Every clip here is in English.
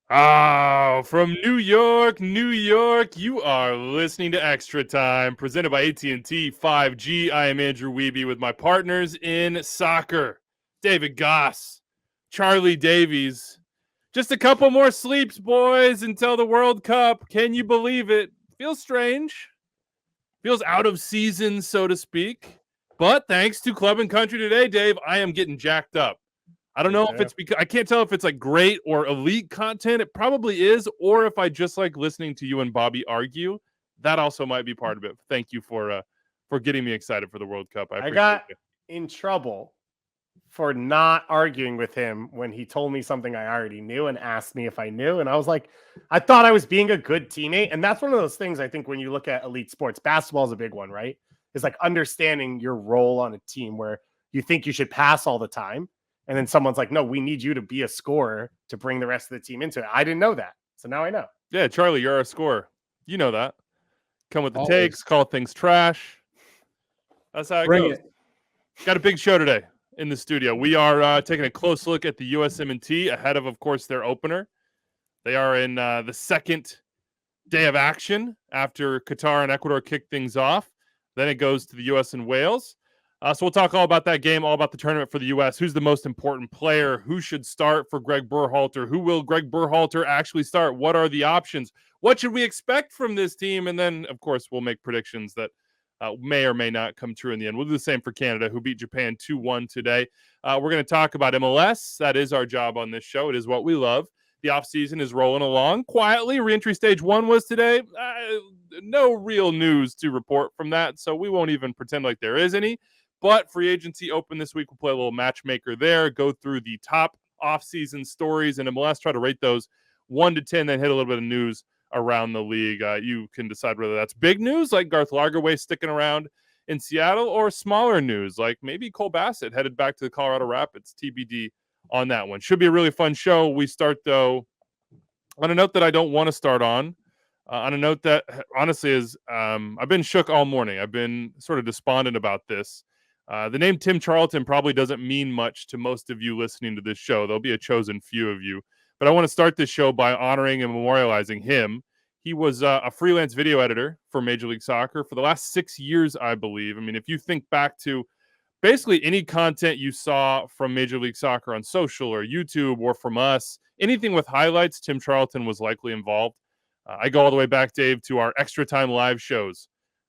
Oh, from New York, New York, you are listening to Extra Time, presented by AT&T 5G. I am Andrew Wiebe with my partners in soccer, David Goss, Charlie Davies. Just a couple more sleeps, boys, until the World Cup. Can you believe it? Feels strange. Feels out of season, so to speak. But thanks to Club and Country today, Dave, I am getting jacked up. I don't Me know if too. it's because I can't tell if it's like great or elite content. It probably is, or if I just like listening to you and Bobby argue. That also might be part of it. Thank you for getting me excited for the World Cup. I I appreciate got you. in trouble for not arguing with him when he told me something I already knew and asked me if I knew. And I was like, I thought I was being a good teammate. And that's one of those things I think when you look at elite sports, basketball is a big one, right? It's like understanding your role on a team where you think you should pass all the time. And then someone's like, no, we need you to be a scorer to bring the rest of the team into it. I didn't know that. So now I know. Yeah, Charlie, you're our scorer. You know that. Come with the takes, Always. call things trash. That's how it Bring goes. it. Got a big show today in the studio. We are taking a close look at the USMNT ahead of course, their opener. They are in the second day of action after Qatar and Ecuador kick things off. Then it goes to the U.S. and Wales. So we'll talk all about that game, all about the tournament for the U.S. Who's the most important player? Who should start for Greg Berhalter? Who will Greg Berhalter actually start? What are the options? What should we expect from this team? And then, of course, we'll make predictions that may or may not come true in the end. We'll do the same for Canada, who beat Japan 2-1 today. We're going to talk about MLS. That is our job on this show. It is what we love. The offseason is rolling along quietly. Reentry stage 1 was today. No real news to report from that, so we won't even pretend like there is any. But free agency open this week. We'll play a little matchmaker there, go through the top offseason stories in MLS, try to rate those 1 to 10, then hit a little bit of news around the league. You can decide whether that's big news, like Garth Lagerwey sticking around in Seattle, or smaller news, like maybe Cole Bassett headed back to the Colorado Rapids. TBD on that one. Should be a really fun show. We start, though, on a note that I don't want to start on a note that honestly is I've been shook all morning. I've been sort of despondent about this. The name Tim Charlton probably doesn't mean much to most of you listening to this show. There'll be a chosen few of you. But I want to start this show by honoring and memorializing him. He was a freelance video editor for Major League Soccer for the last 6 years, I believe. I mean, if you think back to basically any content you saw from Major League Soccer on social or YouTube or from us, anything with highlights, Tim Charlton was likely involved. I go all the way back, Dave, to our Extra Time live shows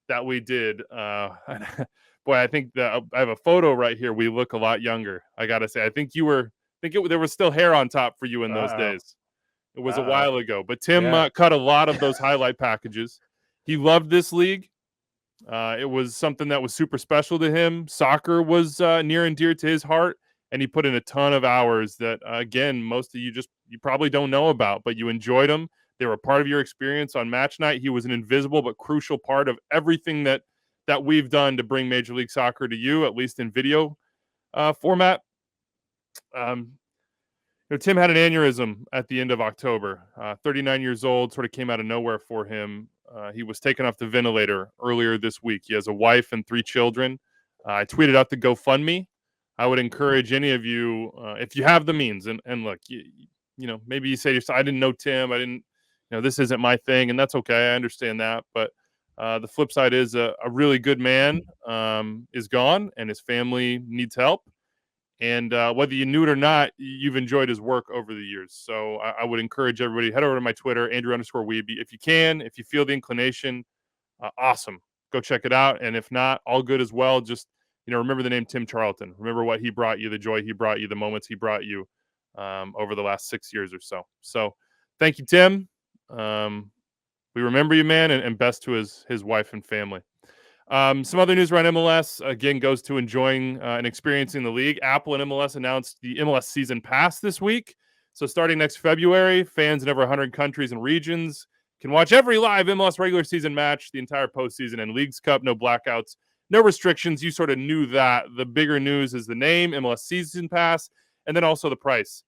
that we did. Boy, I think that I have a photo right here. We look a lot younger. I gotta say, I think there was still hair on top for you in those days. It was a while ago, but Tim cut a lot of those highlight packages. He loved this league. It was something that was super special to him. Soccer was near and dear to his heart, and he put in a ton of hours that, again, most of you probably don't know about, but you enjoyed them. They were a part of your experience on match night. He was an invisible but crucial part of everything that we've done to bring Major League Soccer to you, at least in video format. Tim had an aneurysm at the end of October. 39 years old, sort of came out of nowhere for him. He was taken off the ventilator earlier this week. He has a wife and 3 children. I tweeted out the GoFundMe. I would encourage any of you, if you have the means, and look, maybe you say to yourself, I didn't know Tim. I didn't, this isn't my thing, and that's okay. I understand that. But the flip side is a really good man is gone, and his family needs help. And whether you knew it or not, you've enjoyed his work over the years. So I would encourage everybody, head over to my Twitter, Andrew_Wiebe. If you can, if you feel the inclination, awesome. Go check it out. And if not, all good as well. Just, remember the name Tim Charlton. Remember what he brought you, the joy he brought you, the moments he brought you over the last 6 years or so. So thank you, Tim. We remember you, man, and best to his wife and family. Some other news around MLS, again, goes to enjoying and experiencing the league. Apple and MLS announced the MLS season pass this week. So starting next February, fans in over 100 countries and regions can watch every live MLS regular season match, the entire postseason and Leagues Cup, no blackouts, no restrictions. You sort of knew that. The bigger news is the name, MLS season pass, and then also the price.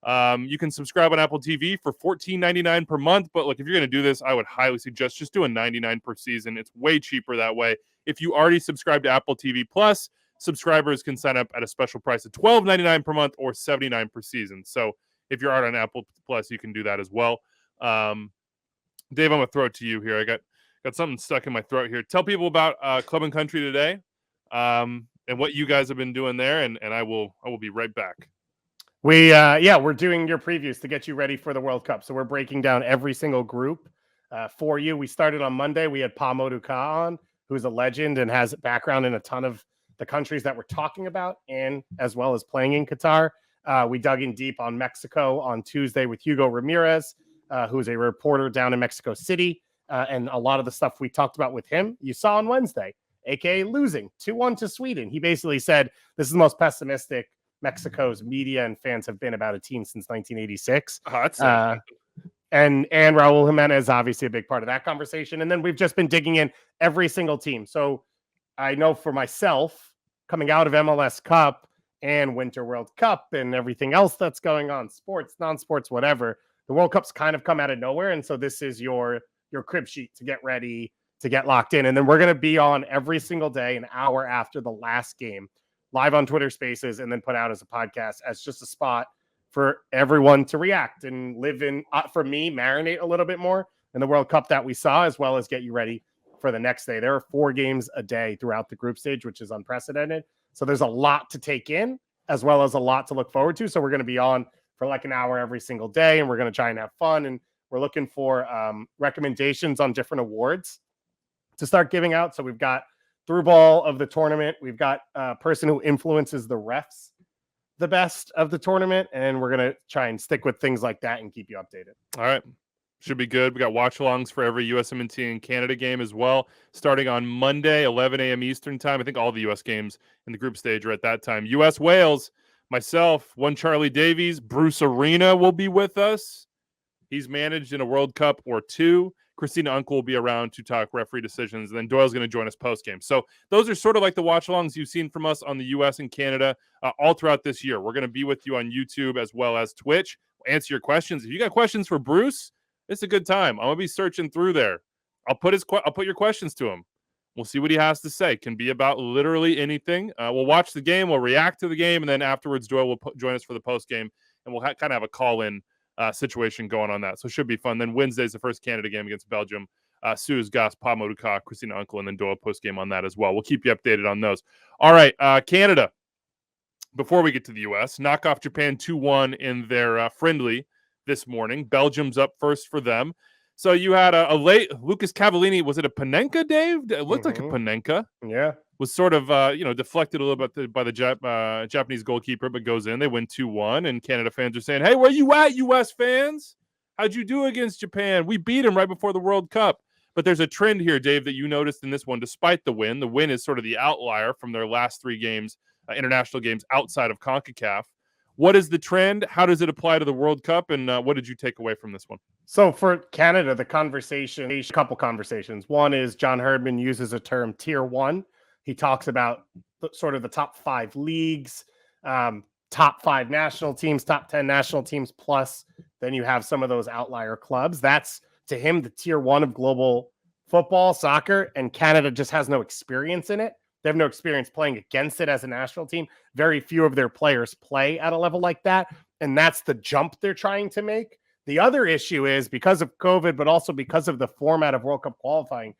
You can subscribe on Apple TV for $14.99 per month. But look, if you're going to do this, I would highly suggest just doing $99 per season. It's way cheaper that way. If you already subscribe to Apple TV Plus, subscribers can sign up at a special price of $12.99 per month or $79 per season. So If you're out on Apple Plus, you can do that as well. Dave, I'm going to throw it to you here. I got something stuck in my throat here. Tell people about Club and Country today and what you guys have been doing there, and I will be right back. We're doing your previews to get you ready for the World Cup. So we're breaking down every single group for you. We started on Monday. We had Pa Moduka on, who's a legend and has background in a ton of the countries that we're talking about, and as well as playing in Qatar. We dug in deep on Mexico on Tuesday with Hugo Ramirez, who is a reporter down in Mexico City. And a lot of the stuff we talked about with him, you saw on Wednesday, aka losing 2-1 to Sweden. He basically said, this is the most pessimistic Mexico's media and fans have been about a team since 1986. And Raul Jimenez, obviously a big part of that conversation. And then we've just been digging in every single team. So I know for myself, coming out of MLS Cup and Winter World Cup and everything else that's going on, sports, non-sports, whatever, the World Cup's kind of come out of nowhere. And so this is your crib sheet to get ready, to get locked in. And then we're going to be on every single day, an hour after the last game, live on Twitter Spaces, and then put out as a podcast as just a spot for everyone to react and live in, for me, marinate a little bit more in the World Cup that we saw, as well as get you ready for the next day. There are 4 games a day throughout the group stage, which is unprecedented. So there's a lot to take in, as well as a lot to look forward to. So we're going to be on for like an hour every single day, and we're going to try and have fun. And we're looking for recommendations on different awards to start giving out. So we've got through ball of the tournament. We've got a person who influences the refs the best of the tournament. And we're going to try and stick with things like that and keep you updated. All right. Should be good. We got watch-alongs for every USMNT and Canada game as well, starting on Monday, 11 a.m. Eastern time. I think all the U.S. games in the group stage are at that time. U.S.-Wales, myself, one Charlie Davies, Bruce Arena will be with us. He's managed in a World Cup or 2. Christina Uncle will be around to talk referee decisions, and then Doyle's going to join us post-game. So those are sort of like the watch-alongs you've seen from us on the U.S. and Canada all throughout this year. We're going to be with you on YouTube as well as Twitch. We'll answer your questions. If you got questions for Bruce, it's a good time. I'm going to be searching through there. I'll put your questions to him. We'll see what he has to say. Can be about literally anything. We'll watch the game. We'll react to the game, and then afterwards, Doyle will join us for the post-game, and we'll kind of have a call-in situation going on that. So it should be fun. Then Wednesday's the first Canada game against Belgium. Suze, Goss, Pa Moduka, Christina Uncle, and then Doyle post-game on that as well. We'll keep you updated on those. All right, Canada, before we get to the U.S., knock off Japan 2-1 in their friendly this morning. Belgium's up first for them. So you had a late Lucas Cavallini. Was it a Panenka, Dave? It looked like a Panenka. Yeah. Was sort of, deflected a little bit by the Japanese goalkeeper, but goes in. They win 2-1, and Canada fans are saying, hey, where you at, U.S. fans? How'd you do against Japan? We beat them right before the World Cup. But there's a trend here, Dave, that you noticed in this one, despite the win. The win is sort of the outlier from their last 3 games, international games outside of CONCACAF. What is the trend? How does it apply to the World Cup? And what did you take away from this one? So for Canada, the conversation, a couple conversations. One is John Herdman uses a term tier 1. He talks about sort of the top 5 leagues, top 5 national teams, top 10 national teams, plus then you have some of those outlier clubs. That's, to him, the tier 1 of global football, soccer, and Canada just has no experience in it. They have no experience playing against it as a national team. Very few of their players play at a level like that, and that's the jump they're trying to make. The other issue is because of COVID, but also because of the format of World Cup qualifying,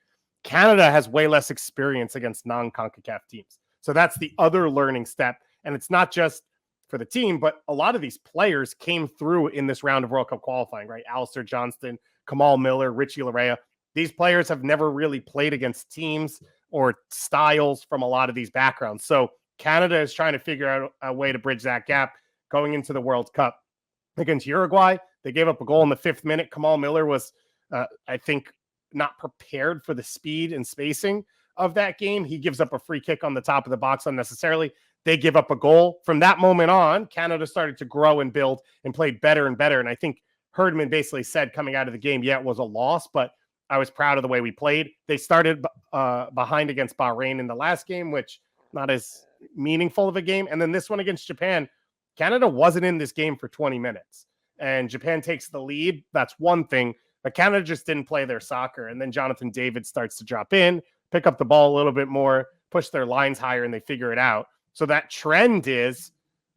Canada has way less experience against non-CONCACAF teams. So that's the other learning step. And it's not just for the team, but a lot of these players came through in this round of World Cup qualifying, right? Alistair Johnston, Kamal Miller, Richie Larea. These players have never really played against teams or styles from a lot of these backgrounds. So Canada is trying to figure out a way to bridge that gap going into the World Cup. Against Uruguay, they gave up a goal in the 5th minute. Kamal Miller was, I think, not prepared for the speed and spacing of that game. He gives up a free kick on the top of the box unnecessarily. They give up a goal. From that moment on, Canada started to grow and build and played better and better. And I think Herdman basically said coming out of the game, yeah, it was a loss, but I was proud of the way we played. They started behind against Bahrain in the last game, which not as meaningful of a game. And then this one against Japan, Canada wasn't in this game for 20 minutes. And Japan takes the lead. That's one thing. But Canada just didn't play their soccer. And then Jonathan David starts to drop in, pick up the ball a little bit more, push their lines higher, and they figure it out. So that trend is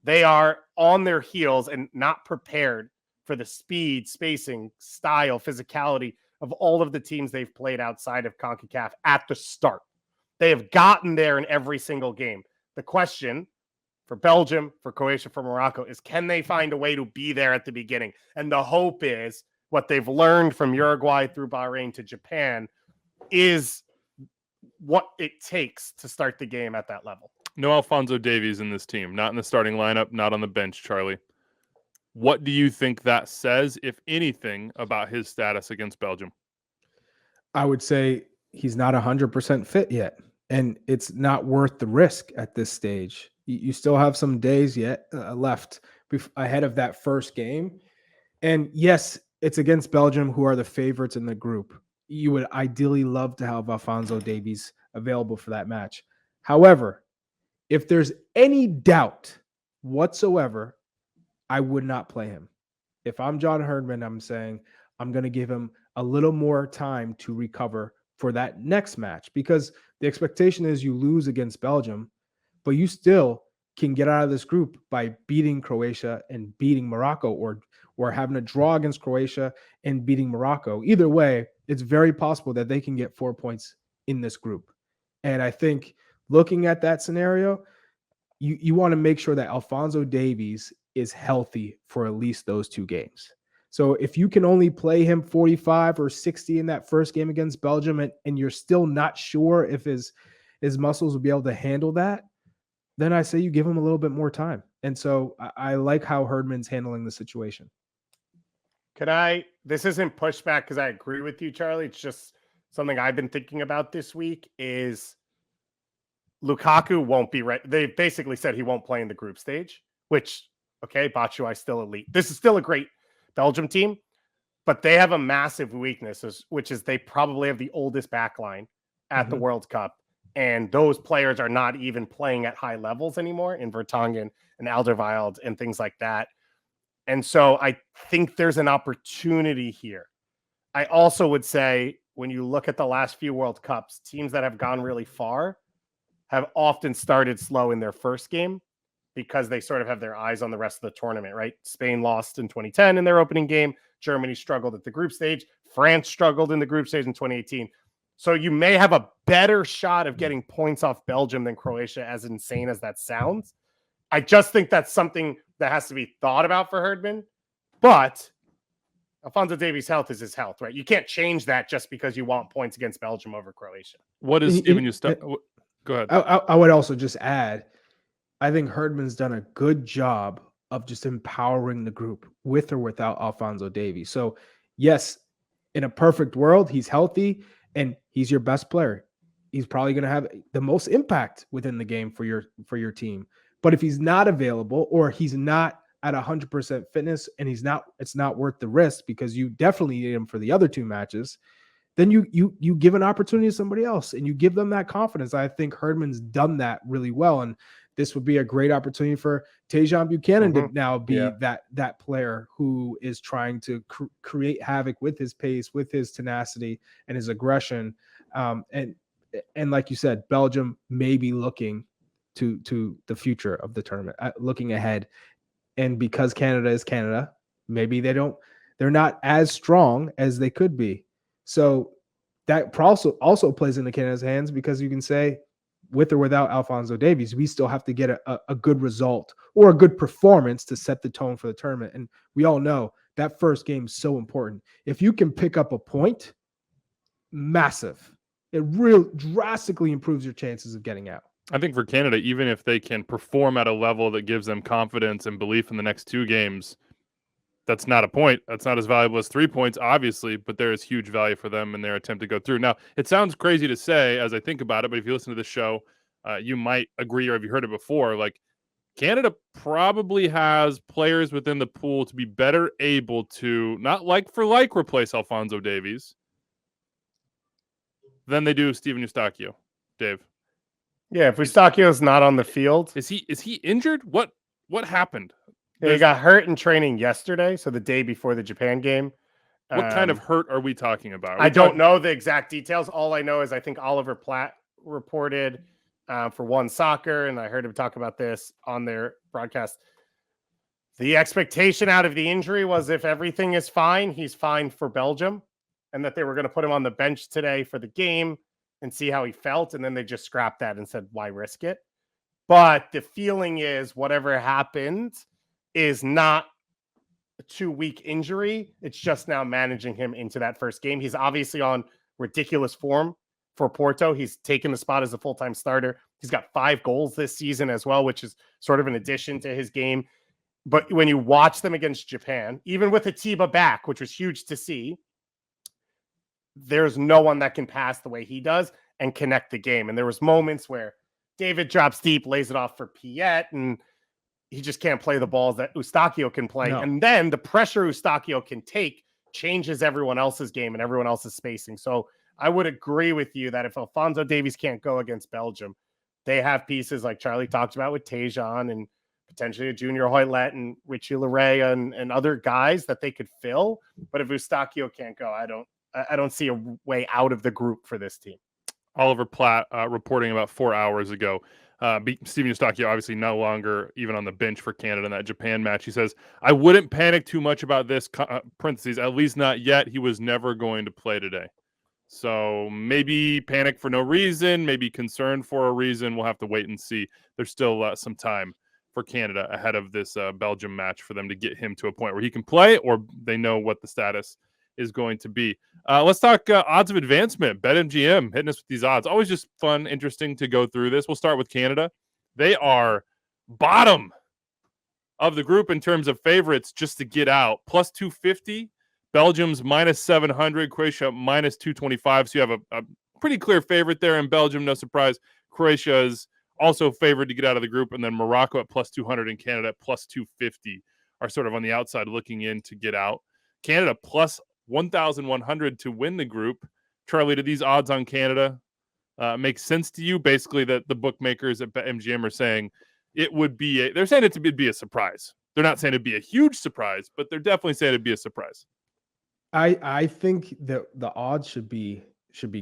They are on their heels and not prepared for the speed, spacing, style, physicality of all of the teams they've played outside of CONCACAF at the start. They have gotten there in every single game. The question for Belgium, for Croatia, for Morocco is, can they find a way to be there at the beginning? And the hope is what they've learned from Uruguay through Bahrain to Japan is what it takes to start the game at that level. No Alphonso Davies in this team, not in the starting lineup, not on the bench, Charlie. What do you think that says, if anything, about his status against Belgium? I would say he's not 100% fit yet, and it's not worth the risk at this stage. You still have some days yet left ahead of that first game. And yes, it's against Belgium, who are the favorites in the group. You would ideally love to have Alphonso Davies available for that match. However, if there's any doubt whatsoever, I would not play him. If I'm John Herdman, I'm saying I'm going to give him a little more time to recover for that next match, because the expectation is you lose against Belgium, but you still can get out of this group by beating Croatia and beating Morocco, or having a draw against Croatia and beating Morocco. Either way, it's very possible that they can get 4 points in this group. And I think looking at that scenario, you want to make sure that Alphonso Davies is healthy for at least those 2 games. So if you can only play him 45 or 60 in that first game against Belgium, and you're still not sure if his muscles will be able to handle that, then I say you give him a little bit more time. And so I like how Herdman's handling the situation. This isn't pushback because I agree with you, Charlie. It's just something I've been thinking about this week is Lukaku won't be right. They basically said he won't play in the group stage, which, okay, Batshuayi still elite. This is still a great Belgium team, but they have a massive weakness, which is they probably have the oldest backline at the World Cup. And those players are not even playing at high levels anymore in Vertonghen and Alderweireld and things like that. And so I think there's an opportunity here. I also would say when you look at the last few World Cups, teams that have gone really far have often started slow in their first game because they sort of have their eyes on the rest of the tournament, right? Spain lost in 2010 in their opening game. Germany struggled at the group stage. France struggled in the group stage in 2018. So you may have a better shot of getting points off Belgium than Croatia, as insane as that sounds. I just think that's something that has to be thought about for Herdman. But Alphonso Davies' health is his health, right? You can't change that just because you want points against Belgium over Croatia. What is Stephen Eustáquio? Go ahead. I would also just add, I think Herdman's done a good job of just empowering the group with or without Alphonso Davies. So yes, in a perfect world, he's healthy and he's your best player. He's probably going to have the most impact within the game for your team. But if he's not available, or he's not at 100% fitness, and it's not worth the risk because you definitely need him for the other 2 matches, then you give an opportunity to somebody else and you give them that confidence. I think Herdman's done that really well. And this would be a great opportunity for Tajon Buchanan to now be that player who is trying to create havoc with his pace, with his tenacity and his aggression. And like you said, Belgium may be looking to the future of the tournament, looking ahead. And because Canada is Canada, maybe they're not as strong as they could be. So that also plays into Canada's hands, because you can say, with or without Alphonso Davies, we still have to get a good result or a good performance to set the tone for the tournament. And we all know that first game is so important. If you can pick up a point, massive. It really drastically improves your chances of getting out. I think for Canada, even if they can perform at a level that gives them confidence and belief in the next 2 games, that's not a point. That's not as valuable as 3 points, obviously, but there is huge value for them in their attempt to go through. Now, it sounds crazy to say as I think about it, but if you listen to the show, you might agree, or have you heard it before, like Canada probably has players within the pool to be better able to, not like for like, replace Alphonso Davies than they do Stephen Eustáquio. Dave. Yeah, if Eustáquio's not on the field. Is he injured? What happened? He got hurt in training yesterday, so the day before the Japan game. What kind of hurt are we talking about? I don't know the exact details. All I know is I think Oliver Platt reported for One Soccer, and I heard him talk about this on their broadcast, The expectation out of the injury was if everything is fine, he's fine for Belgium, and that they were going to put him on the bench today for the game and see how he felt. And then they just scrapped that and said, why risk it? But the feeling is whatever happened is not a 2-week injury. It's just now managing him into that first game. He's obviously on ridiculous form for Porto. He's taken the spot as a full-time starter. He's got 5 goals this season as well, which is sort of an addition to his game. But when you watch them against Japan, even with Atiba back, which was huge to see, there's no one that can pass the way he does and connect the game. And there was moments where David drops deep, lays it off for Piet, and he just can't play the balls that Eustáquio can play. No. And then the pressure Eustáquio can take changes everyone else's game and everyone else's spacing. So I would agree with you that if Alphonso Davies can't go against Belgium, they have pieces like Charlie talked about with Tejan and potentially a Junior Hoylett and Richie Larea and other guys that they could fill. But if Eustáquio can't go, I don't see a way out of the group for this team. Oliver Platt reporting about 4 hours ago. Stephen Eustáquio obviously no longer even on the bench for Canada in that Japan match. He says, I wouldn't panic too much about this, parentheses, at least not yet. He was never going to play today. So maybe panic for no reason, maybe concern for a reason. We'll have to wait and see. There's still some time for Canada ahead of this Belgium match for them to get him to a point where he can play, or they know what the status is going to be. Let's talk odds of advancement. BetMGM hitting us with these odds. Always just fun, interesting to go through this. We'll start with Canada. They are bottom of the group in terms of favorites just to get out. Plus 250. Belgium's minus 700. Croatia minus 225. So you have a pretty clear favorite there in Belgium. No surprise. Croatia is also favored to get out of the group. And then Morocco at plus 200 and Canada at plus 250 are sort of on the outside looking in to get out. Canada plus 1,100 to win the group. Charlie, do these odds on Canada make sense to you? Basically, that the bookmakers at MGM are saying it would be they're saying it would be a surprise. They're not saying it'd be a huge surprise, but they're definitely saying it'd be a surprise. I think that the odds should be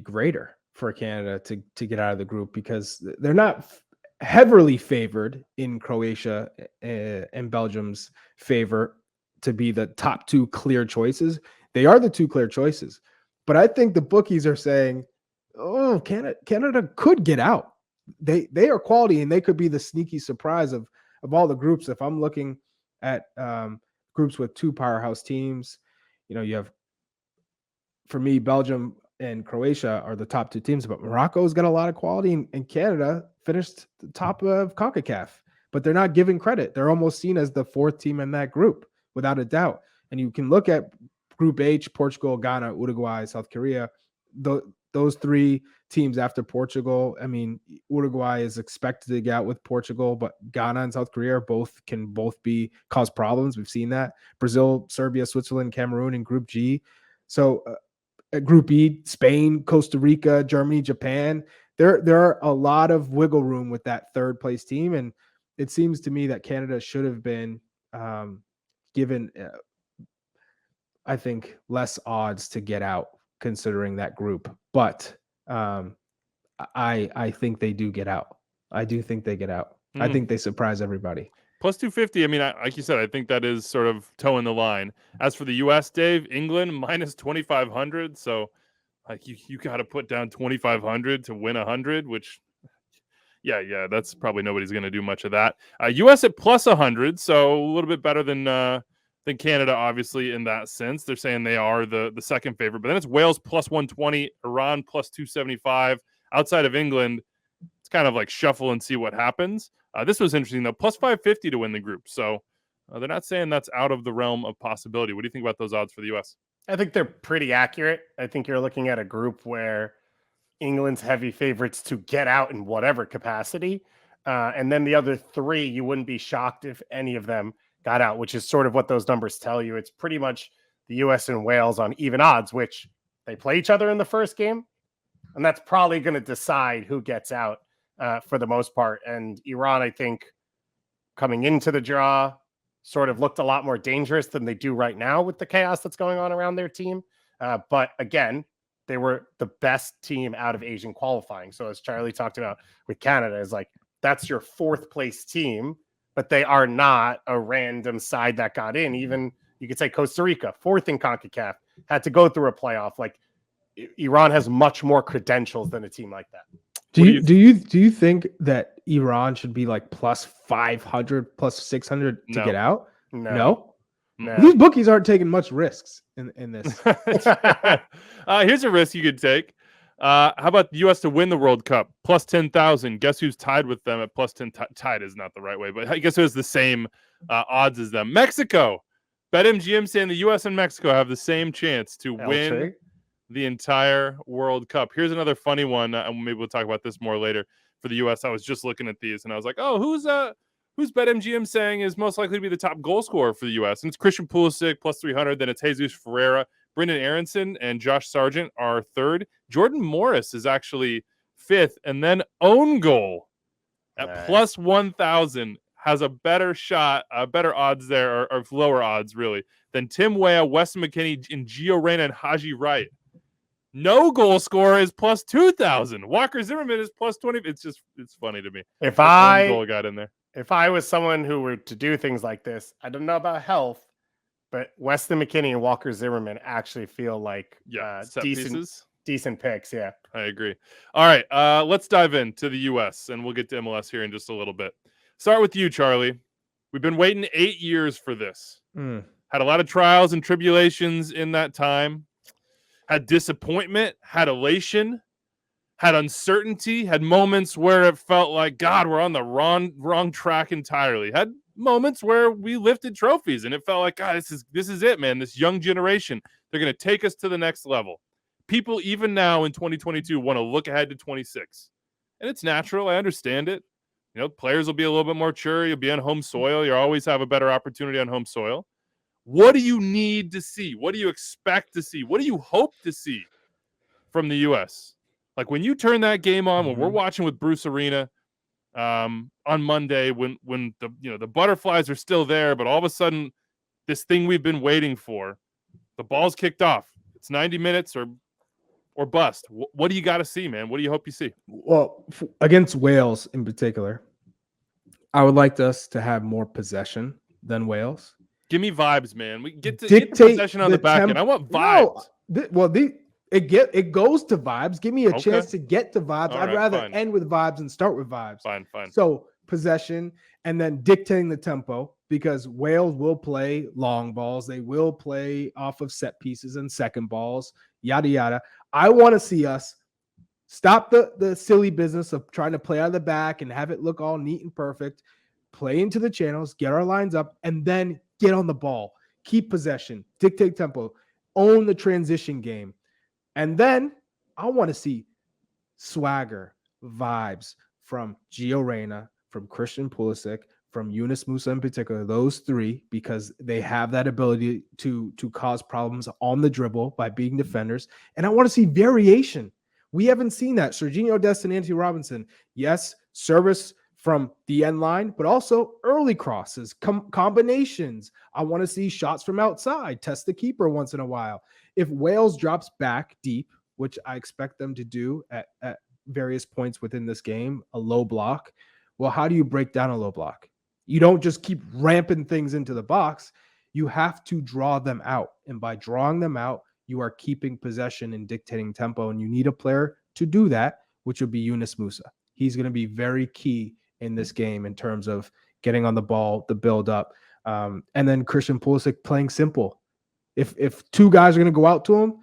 greater for Canada to get out of the group because they're not heavily favored in Croatia and Belgium's favor to be the top 2 clear choices. They are the 2 clear choices, but I think the bookies are saying, "Oh, Canada could get out. They are quality, and they could be the sneaky surprise of all the groups." If I'm looking at groups with 2 powerhouse teams, you have, for me, Belgium and Croatia are the top 2 teams, but Morocco's got a lot of quality, and Canada finished the top of CONCACAF, but they're not given credit. They're almost seen as the 4th team in that group, without a doubt. And you can look at Group H: Portugal, Ghana, Uruguay, South Korea. Those 3 teams after Portugal. I mean, Uruguay is expected to get out with Portugal, but Ghana and South Korea can cause problems. We've seen that. Brazil, Serbia, Switzerland, Cameroon in Group G. So Group E: Spain, Costa Rica, Germany, Japan. There are a lot of wiggle room with that 3rd place team, and it seems to me that Canada should have been given, I think, less odds to get out considering that group. But I think they do get out. I do think they get out. I think they surprise everybody. Plus 250. I mean, like you said, I think that is sort of toeing the line. As for the U.S., Dave, England minus 2,500. So, like, you got to put down 2,500 to win 100, which, yeah, that's probably nobody's going to do much of that. U.S. at plus 100, so a little bit better than Canada, obviously, in that sense. They're saying they are the second favorite. But then it's Wales plus 120, Iran plus 275. Outside of England, it's kind of like shuffle and see what happens. This was interesting, though. Plus 550 to win the group. So they're not saying that's out of the realm of possibility. What do you think about those odds for the U.S.? I think they're pretty accurate. I think you're looking at a group where England's heavy favorites to get out in whatever capacity. And then the other 3, you wouldn't be shocked if any of them got out, which is sort of what those numbers tell you. It's pretty much the U.S. and Wales on even odds, which they play each other in the first game. And that's probably going to decide who gets out for the most part. And Iran, I think, coming into the draw, sort of looked a lot more dangerous than they do right now with the chaos that's going on around their team. But again, they were the best team out of Asian qualifying. So as Charlie talked about with Canada, is like, that's your 4th place team, but they are not a random side that got in. Even you could say Costa Rica, 4th in CONCACAF, had to go through a playoff. Like Iran has much more credentials than a team like that. Do you think that Iran should be like plus 500, plus 600 to get out? No. These bookies aren't taking much risks in this. Here's a risk you could take. How about the U.S. to win the World Cup? Plus 10,000. Guess who's tied with them at plus 10? Tied is not the right way, but I guess it was the same odds as them. Mexico. BetMGM saying the U.S. and Mexico have the same chance to win the entire World Cup. Here's another funny one, and maybe we'll talk about this more later for the U.S. I was just looking at these, and I was like, oh, who's BetMGM saying is most likely to be the top goal scorer for the U.S.? And it's Christian Pulisic, plus 300. Then it's Jesus Ferreira, Brendan Aronson, and Josh Sargent are third. Jordan Morris is actually fifth. And then own goal at plus 1,000 has a better shot, better odds there, or lower odds, really, than Tim Weah, Weston McKennie, and Gio Reyna and Haji Wright. No goal scorer is plus 2,000. Walker Zimmerman is plus 20. It's funny to me. If I goal got in there. If I was someone who were to do things like this, I don't know about health, but Weston McKennie and Walker Zimmerman actually feel like decent picks. Yeah, I agree. All right, let's dive into the U.S. and we'll get to MLS here in just a little bit. Start with you, Charlie. We've been waiting 8 years for this. Had a lot of trials and tribulations in that time. Had disappointment, had elation, had uncertainty, had moments where it felt like, God, we're on the wrong track entirely. Had moments where we lifted trophies and it felt like, God, this is it, man. This young generation, they're going to take us to the next level. People, even now in 2022, want to look ahead to 26. And it's natural. I understand it. You know, players will be a little bit more mature. You'll be on home soil. You always have a better opportunity on home soil. What do you need to see? What do you expect to see? What do you hope to see from the U.S.? Like when you turn that game on, when we're watching with Bruce Arena on Monday, when the butterflies are still there, but all of a sudden this thing we've been waiting for, the ball's kicked off. It's 90 minutes or bust. What do you got to see, man? What do you hope you see? Well, against Wales in particular, I would like us to have more possession than Wales. Give me vibes, man. We get the possession on the back end. I want vibes. It goes to vibes. Give me a chance to get to vibes. I'd rather end with vibes and start with vibes. Fine. So possession and then dictating the tempo, because Wales will play long balls. They will play off of set pieces and second balls, yada, yada. I want to see us stop the silly business of trying to play out of the back and have it look all neat and perfect. Play into the channels, get our lines up, and then get on the ball. Keep possession, dictate tempo, own the transition game. And then I want to see swagger, vibes from Gio Reyna, from Christian Pulisic, from Yunus Musa in particular, those three, because they have that ability to cause problems on the dribble by being defenders. And I want to see variation. We haven't seen that. Serginho Dest and Anthony Robinson, yes, service from the end line, but also early crosses, combinations. I want to see shots from outside, test the keeper once in a while. If Wales drops back deep, which I expect them to do at various points within this game, a low block, well, how do you break down a low block? You don't just keep ramping things into the box. You have to draw them out. And by drawing them out, you are keeping possession and dictating tempo. And you need a player to do that, which would be Yunus Musa. He's going to be very key in this game in terms of getting on the ball, the build up. And then Christian Pulisic playing simple. If two guys are going to go out to him,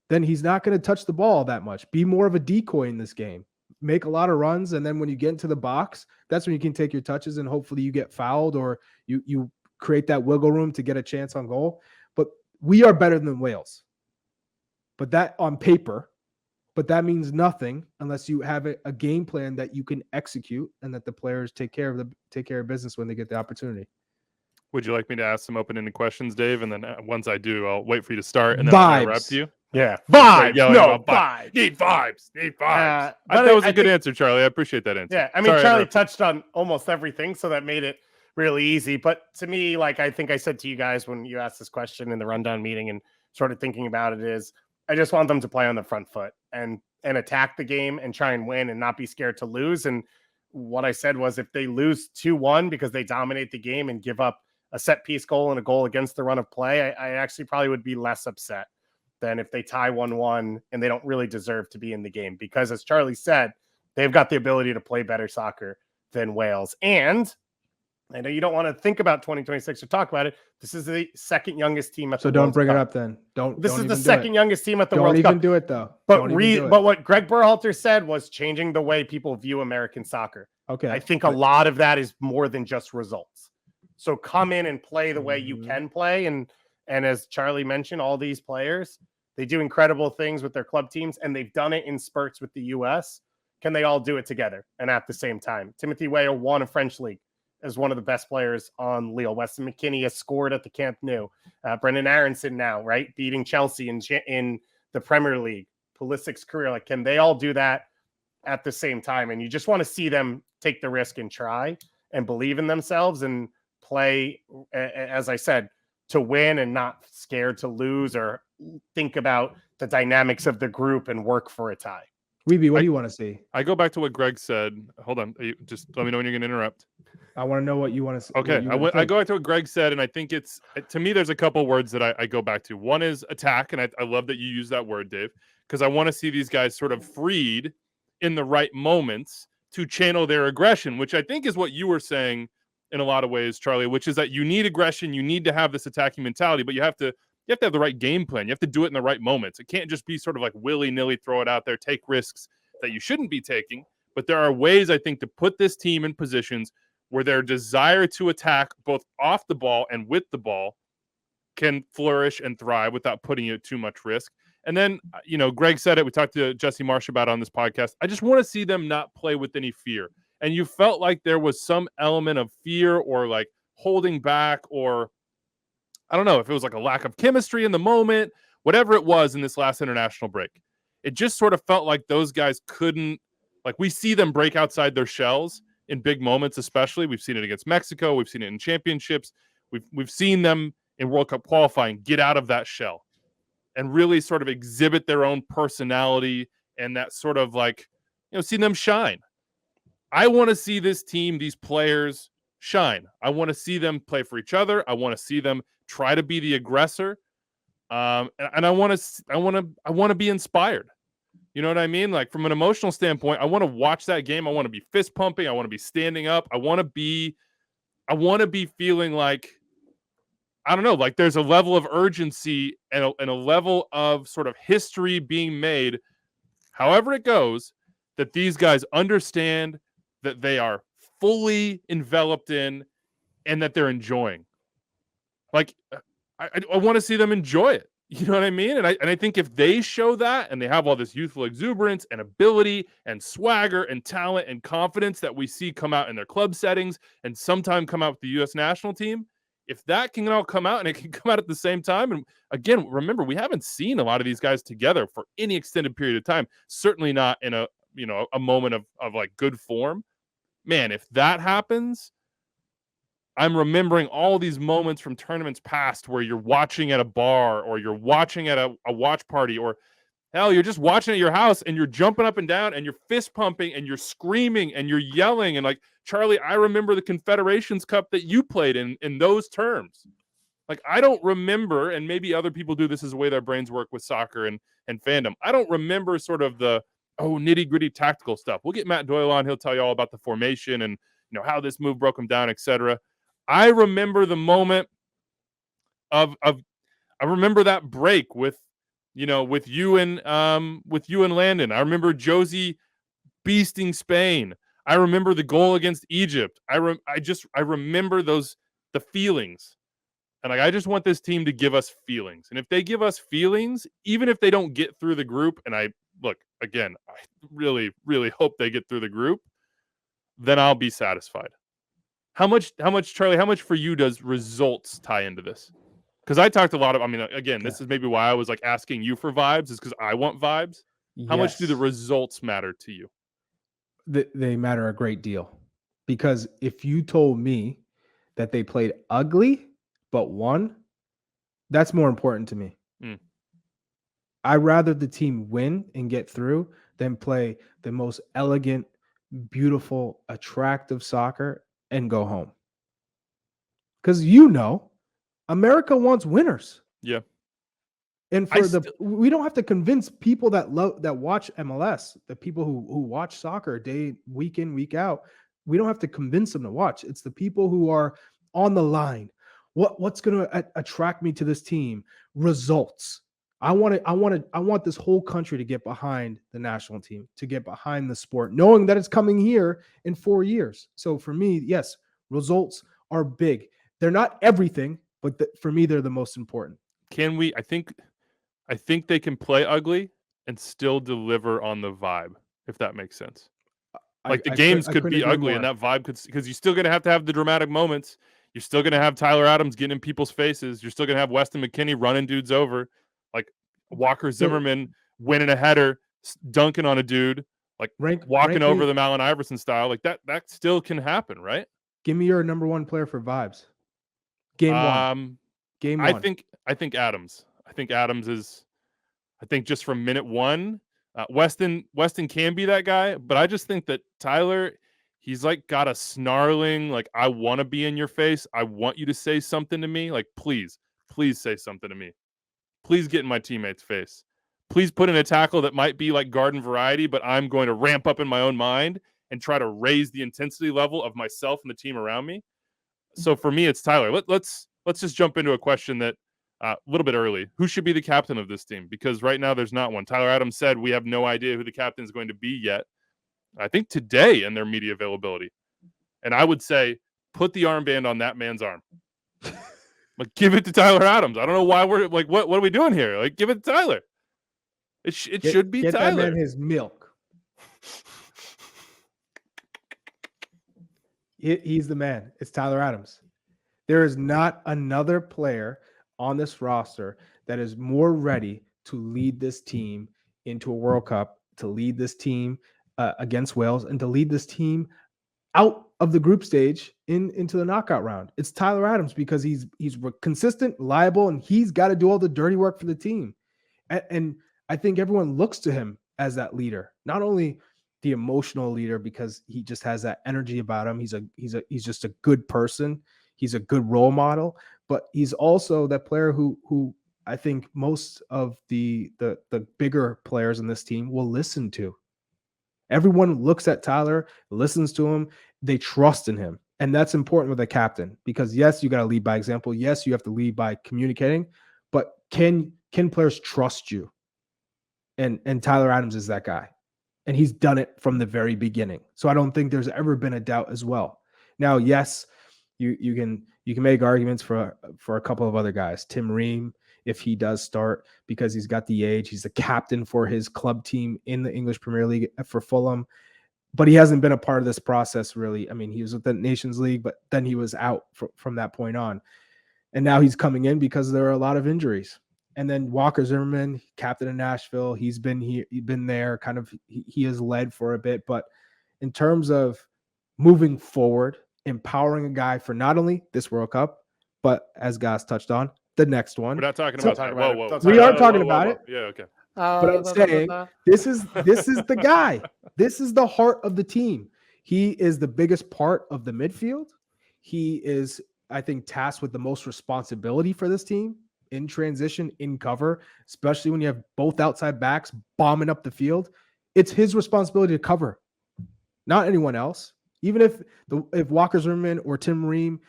then he's not going to touch the ball that much. Be more of a decoy in this game. Make a lot of runs, and then when you get into the box, that's when you can take your touches, and hopefully you get fouled or you create that wiggle room to get a chance on goal. But we are better than Wales. But that on paper, but that means nothing unless you have a game plan that you can execute and that the players take care of business when they get the opportunity. Would you like me to ask some open-ended questions, Dave? And then once I do, I'll wait for you to start, and then I'll interrupt you. Yeah, vibes. Vibes. Need vibes. I thought that was a good answer, Charlie. I appreciate that answer. Yeah, I mean, Charlie touched on almost everything, so that made it really easy. But to me, like I think I said to you guys when you asked this question in the rundown meeting and sort of thinking about it is, I just want them to play on the front foot and attack the game and try and win and not be scared to lose. And what I said was if they lose 2-1 because they dominate the game and give up a set piece goal and a goal against the run of play, I actually probably would be less upset than if they tie 1-1 and they don't really deserve to be in the game. Because as Charlie said, they've got the ability to play better soccer than Wales. And I know you don't want to think about 2026 or talk about it. This is the second youngest team at So the don't World bring Cup. it up then. This don't is even the do second it. youngest team at the Don't World Cup. even do it though. But Don't even do it. but what Greg Berhalter said was changing the way people view American soccer. Okay. I think a lot of that is more than just results. So come in and play the way you can play. And as Charlie mentioned, all these players, they do incredible things with their club teams, and they've done it in spurts with the US. Can they all do it together and at the same time? Timothy Weah won a French league as one of the best players on Lille. Weston McKennie has scored at the Camp Nou. Brendan Aronson now, right? Beating Chelsea in the Premier League. Pulisic's career. Like, can they all do that at the same time? And you just want to see them take the risk and try and believe in themselves and play, as I said, to win and not scared to lose or think about the dynamics of the group and work for a tie. Weeby, what do you want to see? I go back to what Greg said. Hold on. Just let me know when you're going to interrupt. I want to know what you want to see. Okay. I go back to what Greg said, and I think it's, to me, there's a couple words that I go back to. One is attack, and I love that you use that word, Dave, because I want to see these guys sort of freed in the right moments to channel their aggression, which I think is what you were saying in a lot of ways, Charlie, which is that you need aggression, you need to have this attacking mentality, but you have to have the right game plan. You have to do it in the right moments. It can't just be sort of like willy-nilly throw it out there, take risks that you shouldn't be taking. But there are ways, I think, to put this team in positions where their desire to attack both off the ball and with the ball can flourish and thrive without putting it too much risk. And then, Greg said it. We talked to Jesse Marsh about it on this podcast. I just want to see them not play with any fear. And you felt like there was some element of fear or like holding back, or I don't know if it was like a lack of chemistry in the moment, whatever it was in this last international break. It just sort of felt like those guys couldn't, like, we see them break outside their shells in big moments, especially. We've seen it against Mexico. We've seen it in championships. We've seen them in World Cup qualifying get out of that shell and really sort of exhibit their own personality and that sort of like, see them shine. I want to see this team, these players shine. I want to see them play for each other. I want to see them try to be the aggressor. And I want to be inspired. You know what I mean? Like, from an emotional standpoint, I want to watch that game. I want to be fist pumping. I want to be standing up. I want to be feeling like, I don't know, like there's a level of urgency and a level of sort of history being made, however it goes, that these guys understand that they are fully enveloped in and that they're enjoying. Like, I want to see them enjoy it. You know what I mean? And I think if they show that and they have all this youthful exuberance and ability and swagger and talent and confidence that we see come out in their club settings and sometime come out with the U.S. national team, if that can all come out and it can come out at the same time. And again, remember, we haven't seen a lot of these guys together for any extended period of time, certainly not in a moment of like good form. Man, if that happens, I'm remembering all these moments from tournaments past where you're watching at a bar or you're watching at a watch party, or hell, you're just watching at your house and you're jumping up and down and you're fist pumping and you're screaming and you're yelling. And like, Charlie, I remember the Confederations Cup that you played in those terms. Like, I don't remember, and maybe other people do this as the way their brains work with soccer and fandom. I don't remember sort of the nitty gritty tactical stuff. We'll get Matt Doyle on. He'll tell you all about the formation and how this move broke him down, etc. I remember the moment of I remember that break with you and Landon. I remember Josie beasting Spain. I remember the goal against Egypt. I remember the feelings. And like, I just want this team to give us feelings. And if they give us feelings, even if they don't get through the group, and I really, really hope they get through the group, then I'll be satisfied. How much, Charlie, how much for you does results tie into this? Because I talked a lot of, this is maybe why I was like asking you for vibes, is because I want vibes. How much do the results matter to you? They matter a great deal. Because if you told me that they played ugly but won, that's more important to me. I'd rather the team win and get through than play the most elegant, beautiful, attractive soccer and go home. Because America wants winners. Yeah. And we don't have to convince people that watch MLS, the people who watch soccer week in, week out. We don't have to convince them to watch. It's the people who are on the line. What's going to attract me to this team? Results. I want this whole country to get behind the national team, to get behind the sport, knowing that it's coming here in 4 years. So for me, yes, results are big. They're not everything, but for me, they're the most important. I think they can play ugly and still deliver on the vibe, if that makes sense. Like the games could be ugly and that vibe could, because you're still going to have the dramatic moments. You're still going to have Tyler Adams getting in people's faces. You're still going to have Weston McKennie running dudes over, like Walker Zimmerman winning a header, dunking on a dude, like walking over them Allen Iverson style. Like that still can happen, right? Give me your number one player for vibes. Game one. I think Adams. I think Adams is, just from minute one, Weston can be that guy, but I just think that Tyler, he's like got a snarling, like, I want to be in your face. I want you to say something to me. Like, please say something to me. Please get in my teammate's face. Please put in a tackle that might be like garden variety, but I'm going to ramp up in my own mind and try to raise the intensity level of myself and the team around me. So for me, it's Tyler. Let's just jump into a question that a little bit early. Who should be the captain of this team? Because right now there's not one. Tyler Adams said we have no idea who the captain is going to be yet. I think today in their media availability. And I would say put the armband on that man's arm. Like, give it to Tyler Adams. I don't know why we're like, what are we doing here? Like, give it to Tyler. It should be Tyler. Get that man his milk. He's the man. It's Tyler Adams. There is not another player on this roster that is more ready to lead this team into a World Cup, to lead this team against Wales, and to lead this team out of the group stage into the knockout round. It's Tyler Adams, because he's consistent, reliable, and he's got to do all the dirty work for the team. And I think everyone looks to him as that leader, not only the emotional leader, because he just has that energy about him. He's just a good person. He's a good role model, but he's also that player who I think most of the bigger players in this team will listen to. Everyone looks at Tyler, listens to him, they trust in him. And that's important with a captain, because yes, you got to lead by example. Yes, you have to lead by communicating, but can players trust you? And Tyler Adams is that guy. And he's done it from the very beginning. So I don't think there's ever been a doubt as well. Now, yes, you can make arguments for a couple of other guys. Tim Ream, if he does start, because he's got the age, he's the captain for his club team in the English Premier League for Fulham, but he hasn't been a part of this process really. I mean, he was with the Nations League, but then he was out from that point on, and now he's coming in because there are a lot of injuries. And then Walker Zimmerman, captain of Nashville, he's been here, he's been there, kind of he has led for a bit, but in terms of moving forward, empowering a guy for not only this World Cup, but as Gas touched on, the next one. We're not talking about that. Whoa. We are talking about it. Yeah, okay. But I'm saying this is the guy. This is the heart of the team. He is the biggest part of the midfield. He is, I think, tasked with the most responsibility for this team in transition, in cover, especially when you have both outside backs bombing up the field. It's his responsibility to cover, not anyone else. Even if Walker Zimmerman or Tim Ream,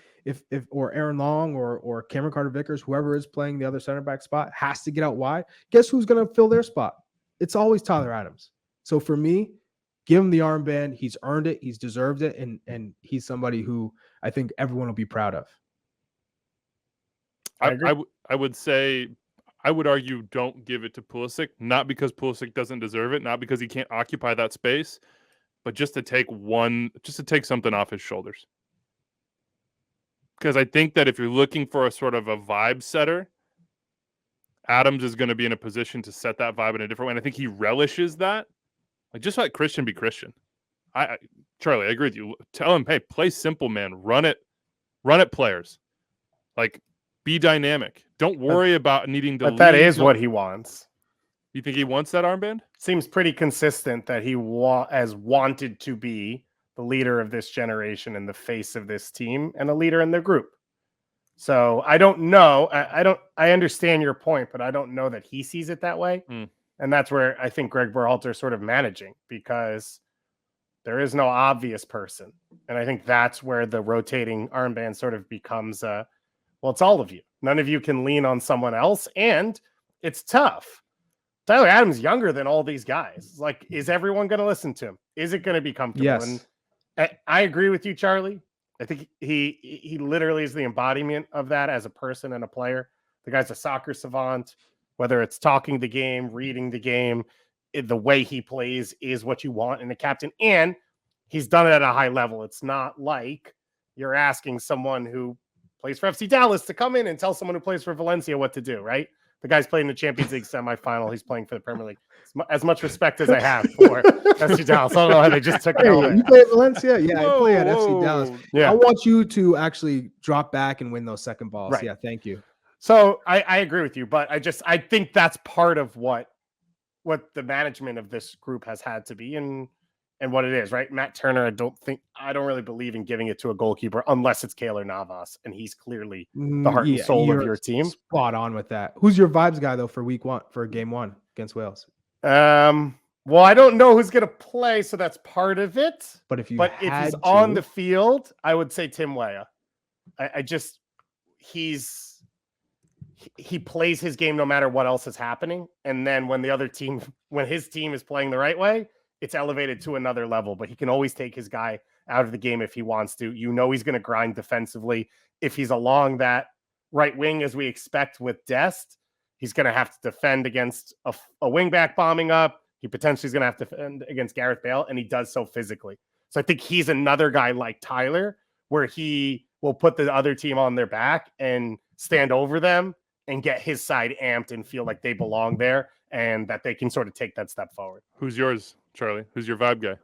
or Aaron Long or Cameron Carter-Vickers, whoever is playing the other center back spot, has to get out wide, guess who's going to fill their spot? It's always Tyler Adams. So for me, give him the armband. He's earned it. He's deserved it. And he's somebody who I think everyone will be proud of. I would say, I would argue, don't give it to Pulisic, not because Pulisic doesn't deserve it, not because he can't occupy that space, but just to take something off his shoulders. Because I think that if you're looking for a sort of a vibe setter, Adams is going to be in a position to set that vibe in a different way. And I think he relishes that. Like, just let Christian be Christian. Charlie, I agree with you. Tell him, hey, play simple, man. Run it, players. Like, be dynamic. Don't worry about needing to. But that is what he wants. You think he wants that armband? Seems pretty consistent that he has wanted to be the leader of this generation and the face of this team and a leader in the group. So I don't know. I understand your point, but I don't know that he sees it that way. And that's where I think Greg Berhalter is sort of managing, because there is no obvious person. And I think that's where the rotating armband sort of becomes, well, it's all of you. None of you can lean on someone else. And it's tough. Tyler Adams younger than all these guys. Like, is everyone going to listen to him? Is it going to be comfortable? Yes. And I agree with you, Charlie. I think he literally is the embodiment of that as a person and a player. The guy's a soccer savant, whether it's talking the game, reading the game, the way he plays is what you want in a captain. And he's done it at a high level. It's not like you're asking someone who plays for FC Dallas to come in and tell someone who plays for Valencia what to do, right? The guy's playing the Champions League semifinal. He's playing for the Premier League. As much respect as I have for FC Dallas. I don't know how they just took it over. You play at Valencia? Yeah, I play at FC Dallas. Yeah. I want you to actually drop back and win those second balls. Right. Yeah, thank you. So I agree with you, but I think that's part of what the management of this group has had to be and what it is, right? Matt Turner, I don't really believe in giving it to a goalkeeper unless it's Keylor Navas, and he's clearly the heart and soul of your team. Spot on with that. Who's your vibes guy though for game 1 against Wales? Well, I don't know who's going to play, so that's part of it. But if he's on the field, I would say Tim Weah. He plays his game no matter what else is happening. And then when his team is playing the right way, it's elevated to another level. But he can always take his guy out of the game if he wants to. You know he's going to grind defensively. If he's along that right wing, as we expect with Dest, he's going to have to defend against a wing back bombing up. He potentially is going to have to defend against Gareth Bale, and he does so physically. So I think he's another guy like Tyler, where he will put the other team on their back and stand over them and get his side amped and feel like they belong there and that they can sort of take that step forward. Who's yours, Charlie? Who's your vibe guy?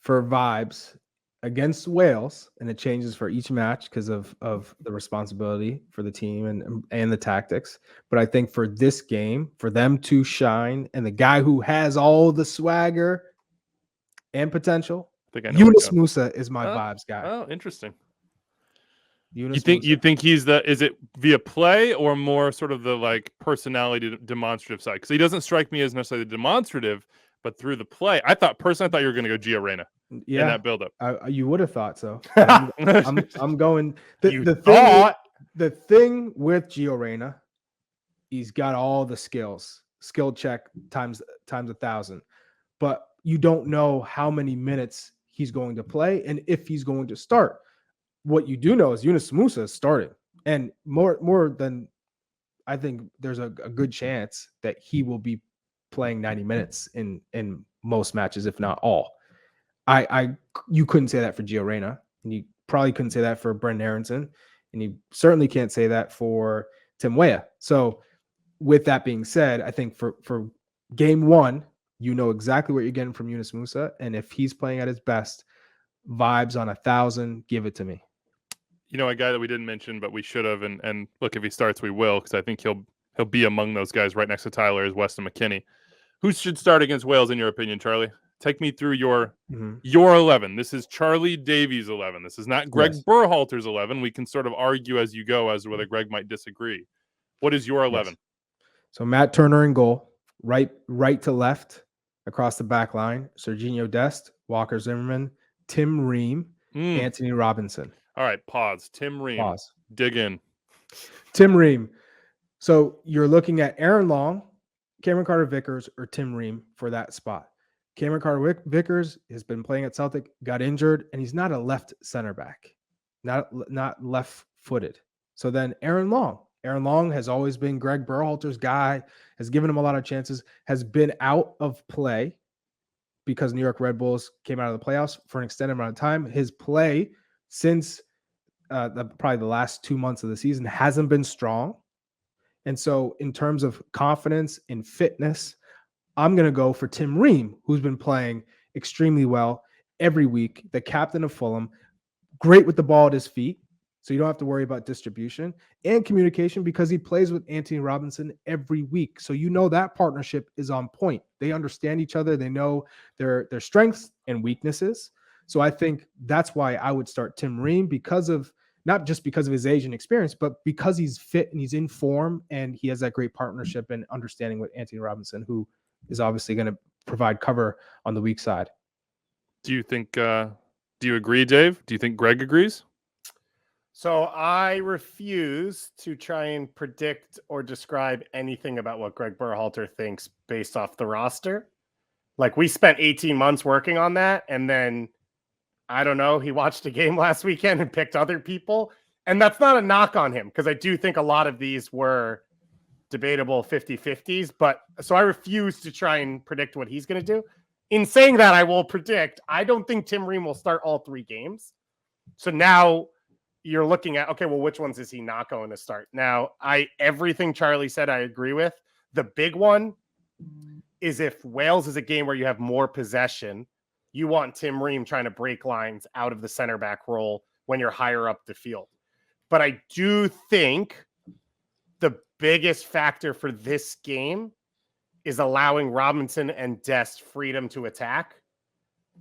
For vibes against Wales, and it changes for each match because of the responsibility for the team and the tactics. But I think for this game, for them to shine, and the guy who has all the swagger and potential, Yunus Musa is my vibes guy. Oh, interesting. You think he's is it via play or more sort of the like personality demonstrative side? Because he doesn't strike me as necessarily demonstrative, but through the play, I thought you were going to go Gio Reyna in that buildup. You would have thought so. I'm going. The thing with Gio Reyna, he's got all the skills. Skill check times 1,000, but you don't know how many minutes he's going to play and if he's going to start. What you do know is Yunus Musa is starting, and more than I think there's a good chance that he will be playing 90 minutes in most matches, if not all. You couldn't say that for Gio Reyna, and you probably couldn't say that for Brendan Aronson, and you certainly can't say that for Tim Weah. So with that being said, I think for game 1, you know exactly what you're getting from Yunus Musa, and if he's playing at his best, vibes on 1,000, give it to me. You know, a guy that we didn't mention, but we should have, and look, if he starts, we will, because I think he'll be among those guys right next to Tyler, is Weston McKennie. Who should start against Wales, in your opinion, Charlie? Take me through your 11. This is Charlie Davies' 11. This is not Greg Berhalter's 11. We can sort of argue as you go as to whether Greg might disagree. What is your 11? Yes. So Matt Turner in goal, right to left across the back line, Serginho Dest, Walker Zimmerman, Tim Ream, Anthony Robinson. All right, pause. Tim Ream. Pause. Dig in. Tim Ream. So you're looking at Aaron Long, Cameron Carter-Vickers, or Tim Ream for that spot. Cameron Carter-Vickers has been playing at Celtic, got injured, and he's not a left center back, not left-footed. So then Aaron Long. Aaron Long has always been Greg Berhalter's guy, has given him a lot of chances, has been out of play because New York Red Bulls came out of the playoffs for an extended amount of time. His play since probably the last 2 months of the season hasn't been strong. And so in terms of confidence and fitness, I'm going to go for Tim Ream, who's been playing extremely well every week, the captain of Fulham, great with the ball at his feet. So you don't have to worry about distribution and communication because he plays with Anthony Robinson every week. So you know that partnership is on point. They understand each other. They know their strengths and weaknesses. So I think that's why I would start Tim Ream, because of not just because of his age and experience, but because he's fit and he's in form and he has that great partnership and understanding with Anthony Robinson, who is obviously going to provide cover on the weak side. Do you think? Do you agree, Dave? Do you think Greg agrees? So I refuse to try and predict or describe anything about what Greg Berhalter thinks based off the roster. Like, we spent 18 months working on that, and then I don't know, he watched a game last weekend and picked other people. And that's not a knock on him, because I do think a lot of these were debatable 50-50s. But so I refuse to try and predict what he's going to do. In saying that, I will predict, I don't think Tim Ream will start all 3 games. So now you're looking at, okay, well, which ones is he not going to start? Now, everything Charlie said, I agree with. The big one is if Wales is a game where you have more possession, you want Tim Ream trying to break lines out of the center back role when you're higher up the field. But I do think the biggest factor for this game is allowing Robinson and Dest freedom to attack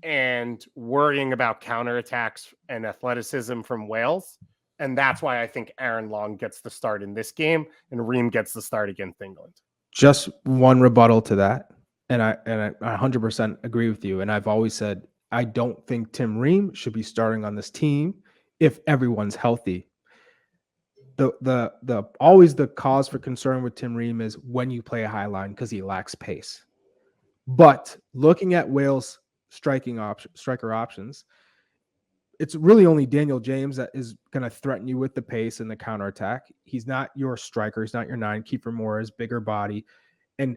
and worrying about counterattacks and athleticism from Wales. And that's why I think Aaron Long gets the start in this game and Ream gets the start against England. Just one rebuttal to that. And I 100% agree with you. And I've always said, I don't think Tim Ream should be starting on this team if everyone's healthy. The always the cause for concern with Tim Ream is when you play a high line, because he lacks pace. But looking at Wales' striker options, it's really only Daniel James that is going to threaten you with the pace and the counterattack. He's not your striker. He's not your 9. Kiefer Moore is bigger body. And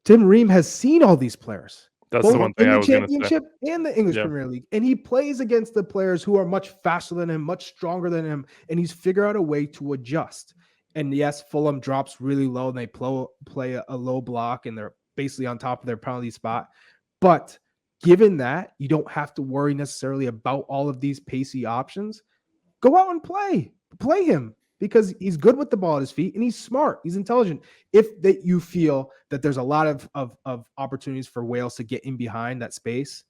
Tim Ream has seen all these players. That's the one thing I was going to say. Championship and the English Premier League. And he plays against the players who are much faster than him, much stronger than him. And he's figured out a way to adjust. And yes, Fulham drops really low and they play a low block and they're basically on top of their penalty spot. But given that, you don't have to worry necessarily about all of these pacey options. Go out and play him, because he's good with the ball at his feet and he's smart. He's intelligent. If you feel that there's a lot of opportunities for Wales to get in behind that space.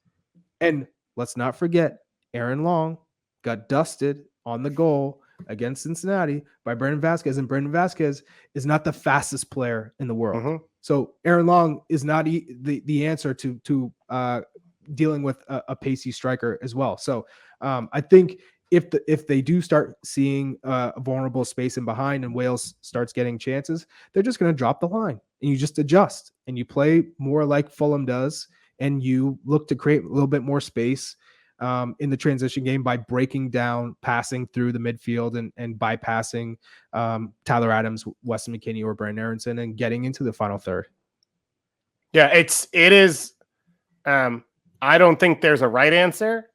And let's not forget, Aaron Long got dusted on the goal against Cincinnati by Brendan Vasquez, and Brendan Vasquez is not the fastest player in the world. Mm-hmm. So Aaron Long is not the answer to dealing with a pacey striker as well. So I think if they do start seeing a vulnerable space in behind and Wales starts getting chances, they're just going to drop the line and you just adjust and you play more like Fulham does, and you look to create a little bit more space in the transition game by breaking down, passing through the midfield and bypassing Tyler Adams, Weston McKennie, or Brandon Aronson and getting into the final third. Yeah, it is. I don't think there's a right answer.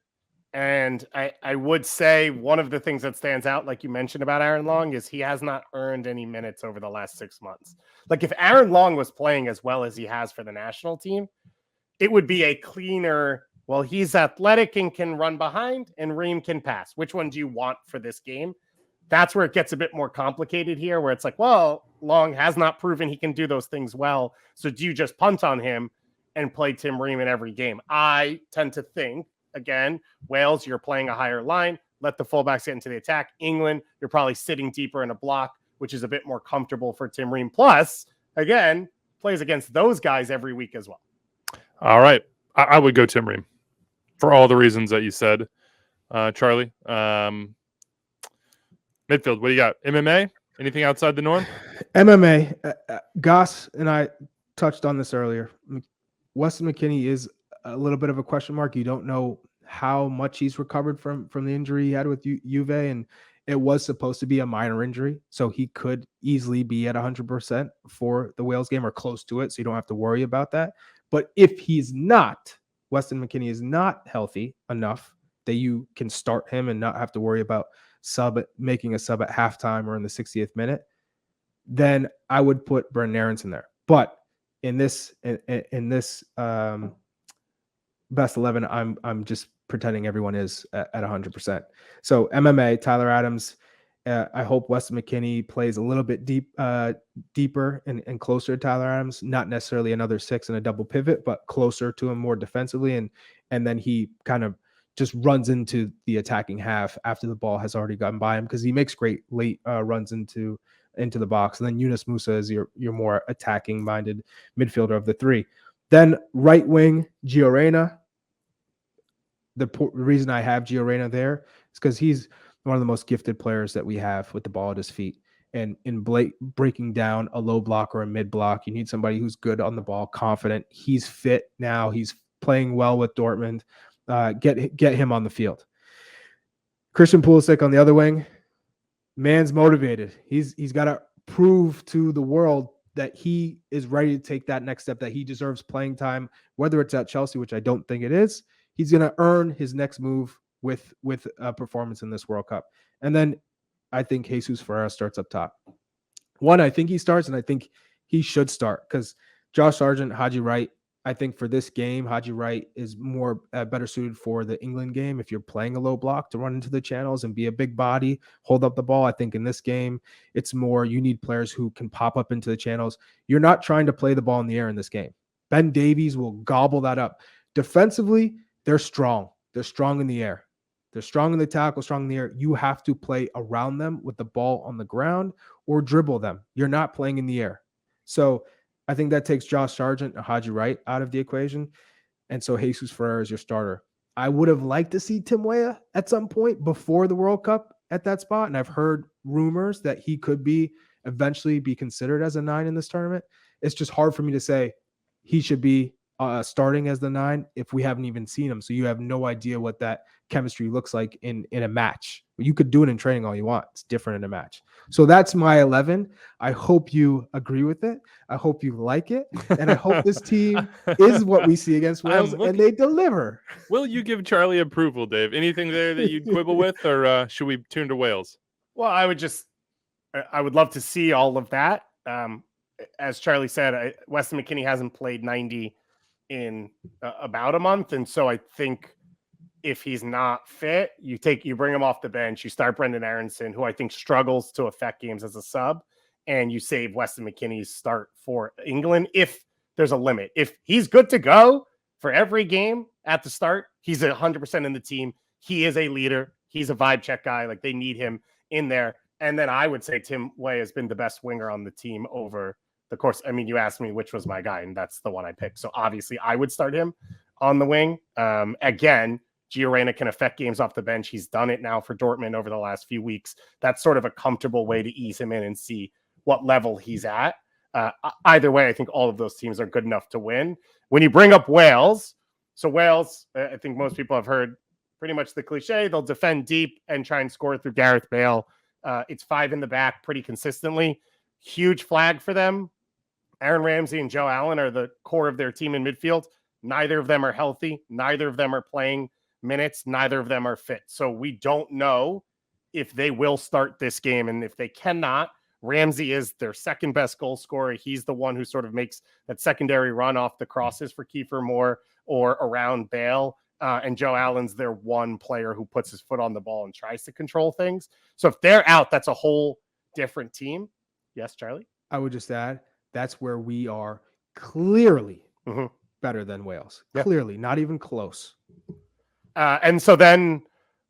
And I would say one of the things that stands out, like you mentioned about Aaron Long, is he has not earned any minutes over the last 6 months. Like, if Aaron Long was playing as well as he has for the national team, it would be a cleaner, well, he's athletic and can run behind and Ream can pass. Which one do you want for this game? That's where it gets a bit more complicated here, where it's like, well, Long has not proven he can do those things well. So do you just punt on him and play Tim Ream in every game? I tend to think, again, Wales, you're playing a higher line. Let the fullbacks get into the attack. England, you're probably sitting deeper in a block, which is a bit more comfortable for Tim Ream. Plus, again, plays against those guys every week as well. All right. I would go Tim Ream for all the reasons that you said, Charlie. Midfield, what do you got? MMA? Anything outside the norm? MMA. Goss and I touched on this earlier. Weston McKennie is a little bit of a question mark. You don't know how much he's recovered from the injury he had with Juve, and it was supposed to be a minor injury, so he could easily be at 100% for the Wales game or close to it, so you don't have to worry about that. But if he's not, Weston McKennie is not healthy enough that you can start him and not have to worry about making a sub at halftime or in the 60th minute, then I would put Brendan Aronson there. But in this best 11, I'm just pretending everyone is at 100%. So MMA, Tyler Adams. I hope Weston McKennie plays a little bit deeper and closer to Tyler Adams. Not necessarily another 6 and a double pivot, but closer to him more defensively. And then he kind of just runs into the attacking half after the ball has already gotten by him, because he makes great late runs into the box. And then Yunus Musa is your more attacking minded midfielder of the three. Then right wing, Gio Reyna. The reason I have Gio Reyna there is because he's one of the most gifted players that we have with the ball at his feet. And in breaking down a low block or a mid block, you need somebody who's good on the ball, confident. He's fit now. He's playing well with Dortmund. Get him on the field. Christian Pulisic on the other wing. Man's motivated. He's got to prove to the world that he is ready to take that next step, that he deserves playing time, whether it's at Chelsea, which I don't think it is. He's going to earn his next move with a performance in this World Cup. And then I think Jesus Ferreira starts up top. One, I think he starts, and I think he should start, because Josh Sargent, Haji Wright, I think for this game, Haji Wright is more better suited for the England game. If you're playing a low block, to run into the channels and be a big body, hold up the ball. I think in this game, it's more you need players who can pop up into the channels. You're not trying to play the ball in the air in this game. Ben Davies will gobble that up. Defensively, they're strong. They're strong in the air. They're strong in the tackle, strong in the air. You have to play around them with the ball on the ground or dribble them. You're not playing in the air. So I think that takes Josh Sargent and Haji Wright out of the equation. And so Jesus Ferreira is your starter. I would have liked to see Tim Weah at some point before the World Cup at that spot. And I've heard rumors that he could eventually be considered as a 9 in this tournament. It's just hard for me to say he should be starting as the 9 if we haven't even seen him. So you have no idea what that chemistry looks like in a match. You could do it in training all you want. It's different in a match. So that's my 11. I hope you agree with it. I hope you like it. And I hope this team is what we see against Wales and they deliver. Will you give Charlie approval, Dave? Anything there that you'd quibble with, or should we tune to Wales? Well, I would love to see all of that. As Charlie said, Weston McKennie hasn't played 90 in about a month. And so I think if he's not fit, you bring him off the bench, you start Brendan Aronson, who I think struggles to affect games as a sub, and you save Weston McKennie's start for England if there's a limit. If he's good to go for every game at the start, he's 100% in the team. He is a leader. He's a vibe check guy. Like, they need him in there. And then I would say Tim Weah has been the best winger on the team over the course. I mean, you asked me which was my guy, and that's the one I picked. So obviously I would start him on the wing. Again, Gio Reyna can affect games off the bench. He's done it now for Dortmund over the last few weeks. That's sort of a comfortable way to ease him in and see what level he's at. Either way, I think all of those teams are good enough to win. When you bring up Wales, so Wales, I think most people have heard pretty much the cliche. They'll defend deep and try and score through Gareth Bale. It's 5 in the back pretty consistently. Huge flag for them. Aaron Ramsey and Joe Allen are the core of their team in midfield. Neither of them are healthy. Neither of them are playing minutes. Neither of them are fit. So we don't know if they will start this game. And if they cannot, Ramsey is their second best goal scorer. He's the one who sort of makes that secondary run off the crosses for Kiefer Moore or around Bale. And Joe Allen's their one player who puts his foot on the ball and tries to control things. So if they're out, that's a whole different team. Yes, Charlie? I would just add, that's where we are clearly better than Wales. Yep. Clearly, not even close. And so then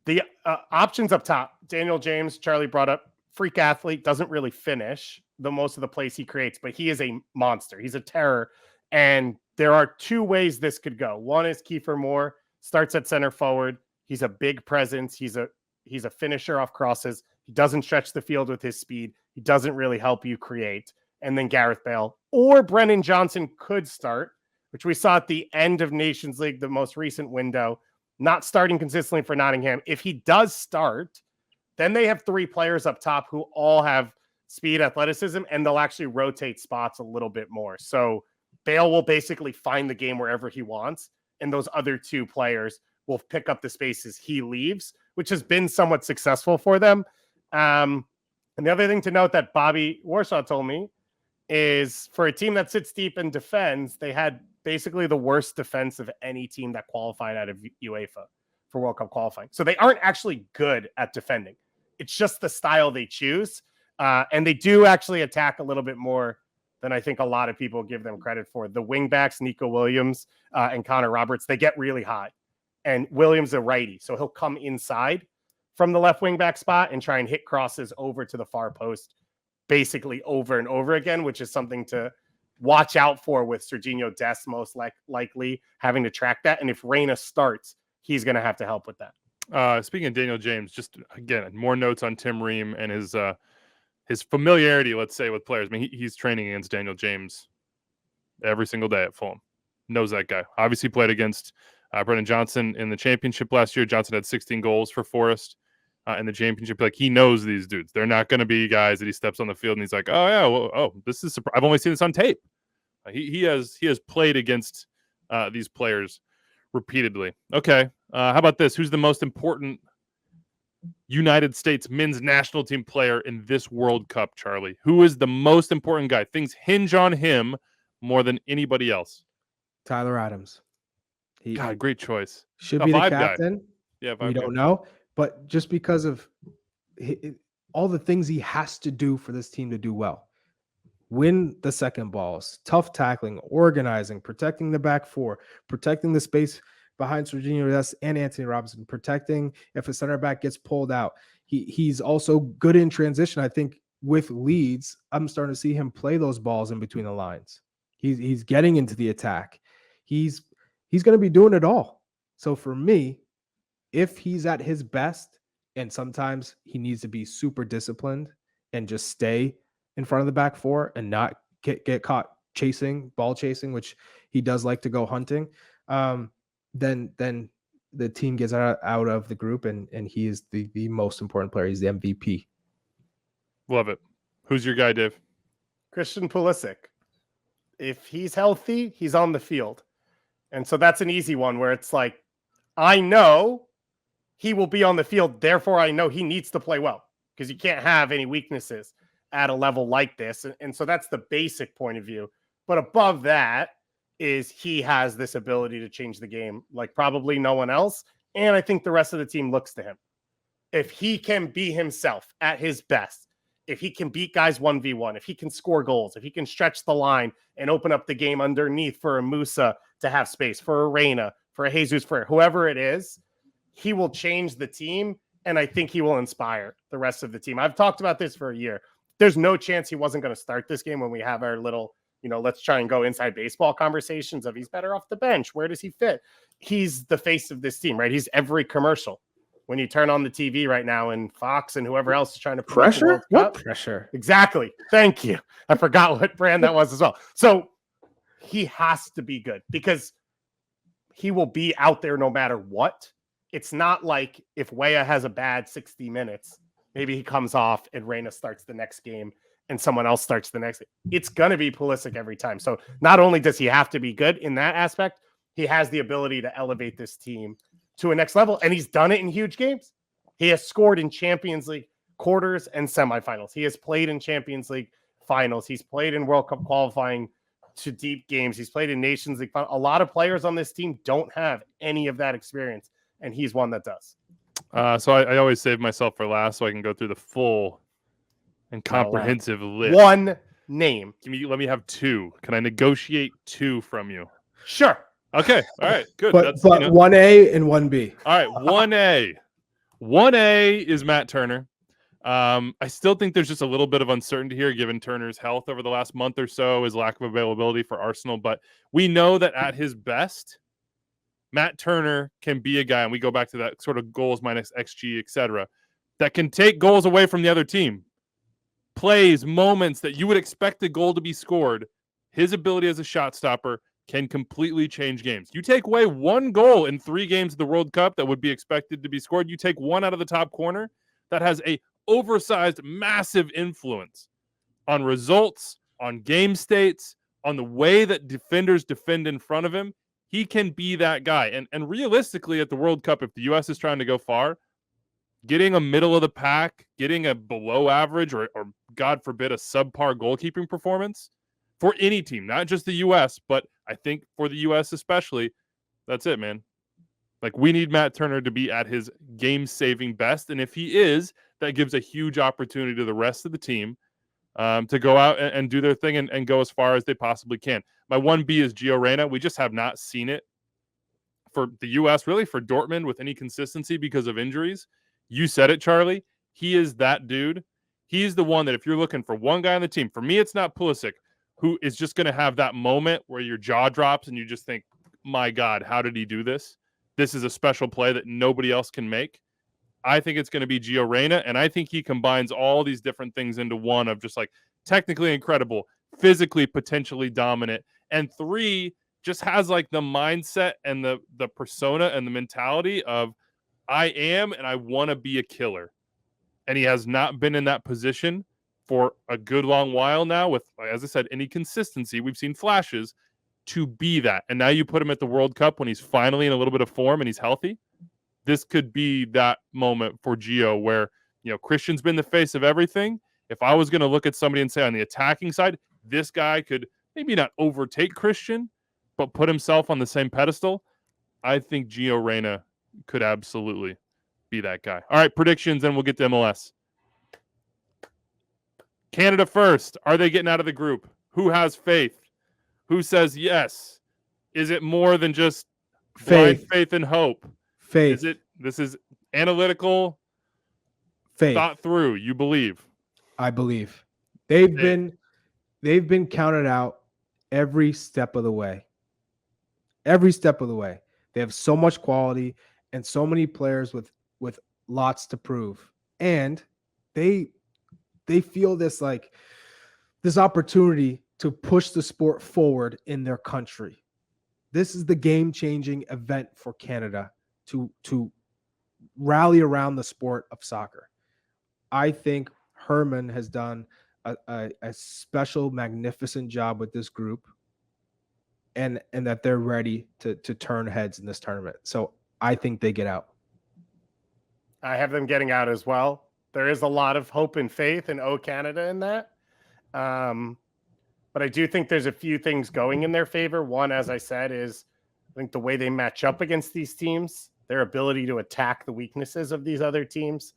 the options up top, Daniel James, Charlie brought up, freak athlete, doesn't really finish most of the plays he creates, but he is a monster. He's a terror. And there are two ways this could go. One is Kiefer Moore starts at center forward. He's a big presence. He's a finisher off crosses. He doesn't stretch the field with his speed. He doesn't really help you create. And then Gareth Bale or Brennan Johnson could start, which we saw at the end of Nations League, the most recent window, not starting consistently for Nottingham. If he does start, then they have 3 players up top who all have speed, athleticism, and they'll actually rotate spots a little bit more. So Bale will basically find the game wherever he wants, and those other 2 players will pick up the spaces he leaves, which has been somewhat successful for them. And the other thing to note that Bobby Warshaw told me is for a team that sits deep and defends, they had basically the worst defense of any team that qualified out of UEFA. for World Cup qualifying. So they aren't actually good at defending. It's just the style they choose. And they do actually attack a little bit more than I think a lot of people give them credit for. The wingbacks, Nico Williams and Connor Roberts, they get really high. And Williams a righty, so he'll come inside from the left wingback spot and try and hit crosses over to the far post basically over and over again, which is something to watch out for with Serginho Dest most likely having to track that. And if Reyna starts, he's going to have to help with that. Speaking of Daniel James, just again, more notes on Tim Ream and his familiarity, let's say, with players. I mean, he's training against Daniel James every single day at Fulham. Knows that guy. Obviously played against Brendan Johnson in the championship last year. Johnson had 16 goals for Forest in the championship. Like, he knows these dudes. They're not going to be guys that he steps on the field and he's like, oh yeah, well, this is I've only seen this on tape. He has played against these players repeatedly. Okay, how about this? Who's the most important United States men's national team player in this World Cup, Charlie? Who is the most important guy? Things hinge on him more than anybody else. Tyler Adams. God, great choice. Should be the captain. Guy. Yeah, we don't know. But just because of all the things he has to do for this team to do well. Win the second balls, tough tackling, organizing, protecting the back four, protecting the space behind Serginho Dest and Anthony Robinson, protecting if a center back gets pulled out. He's also good in transition. I think with Leeds, I'm starting to see him play those balls in between the lines. He's getting into the attack. He's going to be doing it all. So for me, if he's at his best, and sometimes he needs to be super disciplined and just stay in front of the back four and not get caught ball chasing, which he does like to go hunting, then the team gets out of the group and he is the most important player. He's the MVP. Love it. Who's your guy, Dave? Christian Pulisic. If he's healthy, he's on the field. And so that's an easy one where it's like, I know he will be on the field. Therefore, I know he needs to play well because you can't have any weaknesses at a level like this. And so that's the basic point of view. But above that is he has this ability to change the game like probably no one else. And I think the rest of the team looks to him. If he can be himself at his best, if he can beat guys 1v1, if he can score goals, if he can stretch the line and open up the game underneath for a Musa to have space, for a Reyna, for a Jesus, for whoever it is, he will change the team. And I think he will inspire the rest of the team. I've talked about this for a year. There's no chance he wasn't going to start this game when we have our little, let's try and go inside baseball conversations of he's better off the bench. Where does he fit? He's the face of this team, right? He's every commercial. When you turn on the TV right now and Fox and whoever else is trying to pressure, what pressure? Exactly. Thank you. I forgot what brand that was as well. So he has to be good because he will be out there no matter what. It's not like if Weah has a bad 60 minutes, maybe he comes off and Reyna starts the next game and someone else starts the next. It's going to be Pulisic every time. So not only does he have to be good in that aspect, he has the ability to elevate this team to a next level. And he's done it in huge games. He has scored in Champions League quarters and semifinals. He has played in Champions League finals. He's played in World Cup qualifying to deep games. He's played in Nations League. A lot of players on this team don't have any of that experience. And he's one that does. So I always save myself for last so I can go through the full and comprehensive list. One name. Let me have two. Can I negotiate two from you? Sure. Okay. All right. Good. But 1A and 1B. All right. 1A. 1A is Matt Turner. I still think there's just a little bit of uncertainty here given Turner's health over the last month or so, his lack of availability for Arsenal. But we know that at his best, Matt Turner can be a guy, and we go back to that sort of goals minus XG, etc., that can take goals away from the other team. Plays, moments that you would expect a goal to be scored. His ability as a shot stopper can completely change games. You take away one goal in 3 games of the World Cup that would be expected to be scored. You take one out of the top corner that has a oversized, massive influence on results, on game states, on the way that defenders defend in front of him. He can be that guy. And realistically at the World Cup, if the U.S. is trying to go far, getting a middle of the pack, getting a below average or God forbid, a subpar goalkeeping performance for any team, not just the U.S., but I think for the U.S. especially, that's it, man. Like, we need Matt Turner to be at his game-saving best, and if he is, that gives a huge opportunity to the rest of the team to go out and do their thing and go as far as they possibly can. My 1B is Gio Reyna. We just have not seen it for the U.S., really for Dortmund with any consistency because of injuries. You said it, Charlie. He is that dude. He's the one that if you're looking for one guy on the team, for me, it's not Pulisic, who is just going to have that moment where your jaw drops and you just think, my God, how did he do this? This is a special play that nobody else can make. I think it's going to be Gio Reyna, and I think he combines all these different things into one of just like technically incredible, physically potentially dominant, and 3, just has like the mindset and the persona and the mentality of I am and I want to be a killer. And he has not been in that position for a good long while now with, as I said, any consistency. We've seen flashes to be that. And now you put him at the World Cup when he's finally in a little bit of form and he's healthy. This could be that moment for Gio where, Christian's been the face of everything. If I was going to look at somebody and say on the attacking side, this guy could maybe not overtake Christian, but put himself on the same pedestal, I think Gio Reyna could absolutely be that guy. All right, predictions, and we'll get to MLS. Canada first. Are they getting out of the group? Who has faith? Who says yes? Is it more than just blind faith and hope? Faith. This is analytical, faith. Thought through. You believe. I believe. They've been counted out every step of the way. Every step of the way. They have so much quality and so many players with lots to prove. And they feel this opportunity to push the sport forward in their country. This is the game-changing event for Canada to rally around the sport of soccer. I think Herdman has done a special, magnificent job with this group, and that they're ready to turn heads in this tournament. So I think they get out. I have them getting out as well. There is a lot of hope and faith in Canada in that. But I do think there's a few things going in their favor. One, as I said, is I think the way they match up against these teams, their ability to attack the weaknesses of these other teams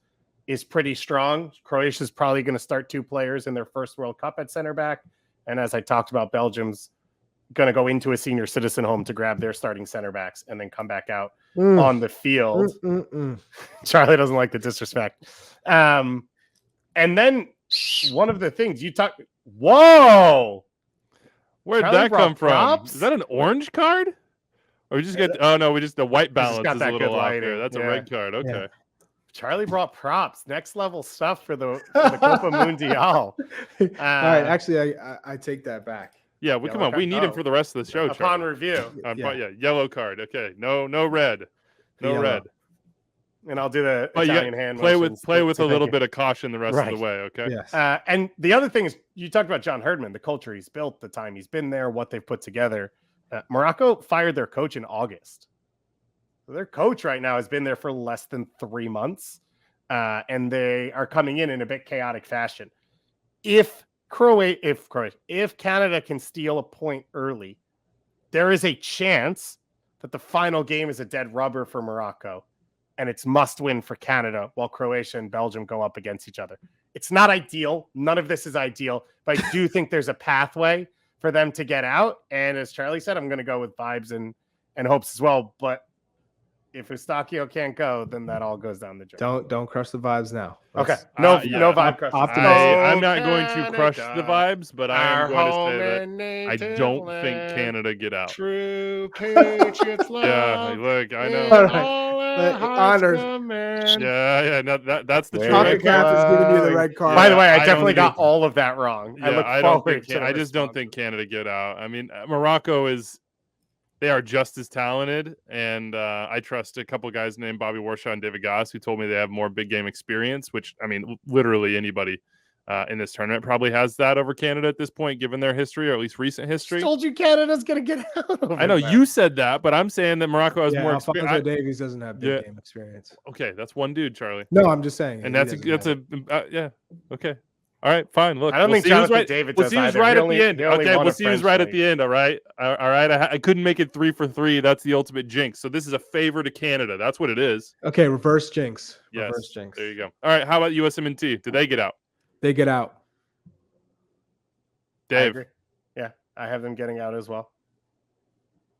is pretty strong. Croatia's probably going to start 2 players in their first World Cup at center back. And as I talked about, Belgium's going to go into a senior citizen home to grab their starting center backs and then come back out on the field. Charlie doesn't like the disrespect. And then one of the things you talk, whoa, where'd Charlie that come from? props? Is that an orange card? Or we just get? Oh no, the white balance is a little off there. That's a red card. Okay. Yeah. Charlie brought props, next level stuff for the Copa Mundial. All right, actually, I take that back. Yeah, come on. We need him for the rest of the show. Upon Charlie. review. Yellow card. Okay, no red, no red. And I'll do the Italian hand play motions with to a little make it. bit of caution the rest of the way. Okay. Yes. And the other thing is, you talked about John Herdman, the culture he's built, the time he's been there, what they've put together. Morocco fired their coach in August. So their coach right now has been there for less than 3 months, and they are coming in a bit chaotic fashion. If Canada can steal a point early, there is a chance that the final game is a dead rubber for Morocco, and it's must win for Canada while Croatia and Belgium go up against each other. It's not ideal. None of this is ideal, but I do think there's a pathway for them to get out. And as Charlie said, I'm going to go with vibes and hopes as well. But if Eustáquio can't go, then that all goes down the drain. Don't crush the vibes now. Okay. No vibe crush. I'm not going to crush the vibes, but I am going to say that I don't think Canada get out. True Patriots love. Yeah, look, I know. Honors. Yeah. No, that's the truth. CONCACAF is giving you the red card. By the way, I definitely got all of that wrong. Yeah, I just don't think Canada get out. I mean, Morocco they are just as talented, and I trust a couple of guys named Bobby Warshaw and David Goss who told me they have more big game experience, which, I mean, literally anybody in this tournament probably has that over Canada at this point, given their history, or at least recent history. I told you Canada's going to get out. I know you said that, but I'm saying that Morocco has more experience. Alphonso Davies doesn't have big game experience. Okay, that's one dude, Charlie. No, I'm just saying. And that's okay. All right, fine. Look, I don't think see who's Jonathan David We'll does see who's either. right He at only- the end. he only Okay, won we'll a see who's French right at league. the end. All right, all right. I couldn't make it 3 for 3. That's the ultimate jinx. So this is a favor to Canada. That's what it is. Okay, reverse jinx. Yes. Reverse jinx. There you go. All right. How about USMNT? Did they get out? They get out. I Dave, agree. Yeah, I have them getting out as well.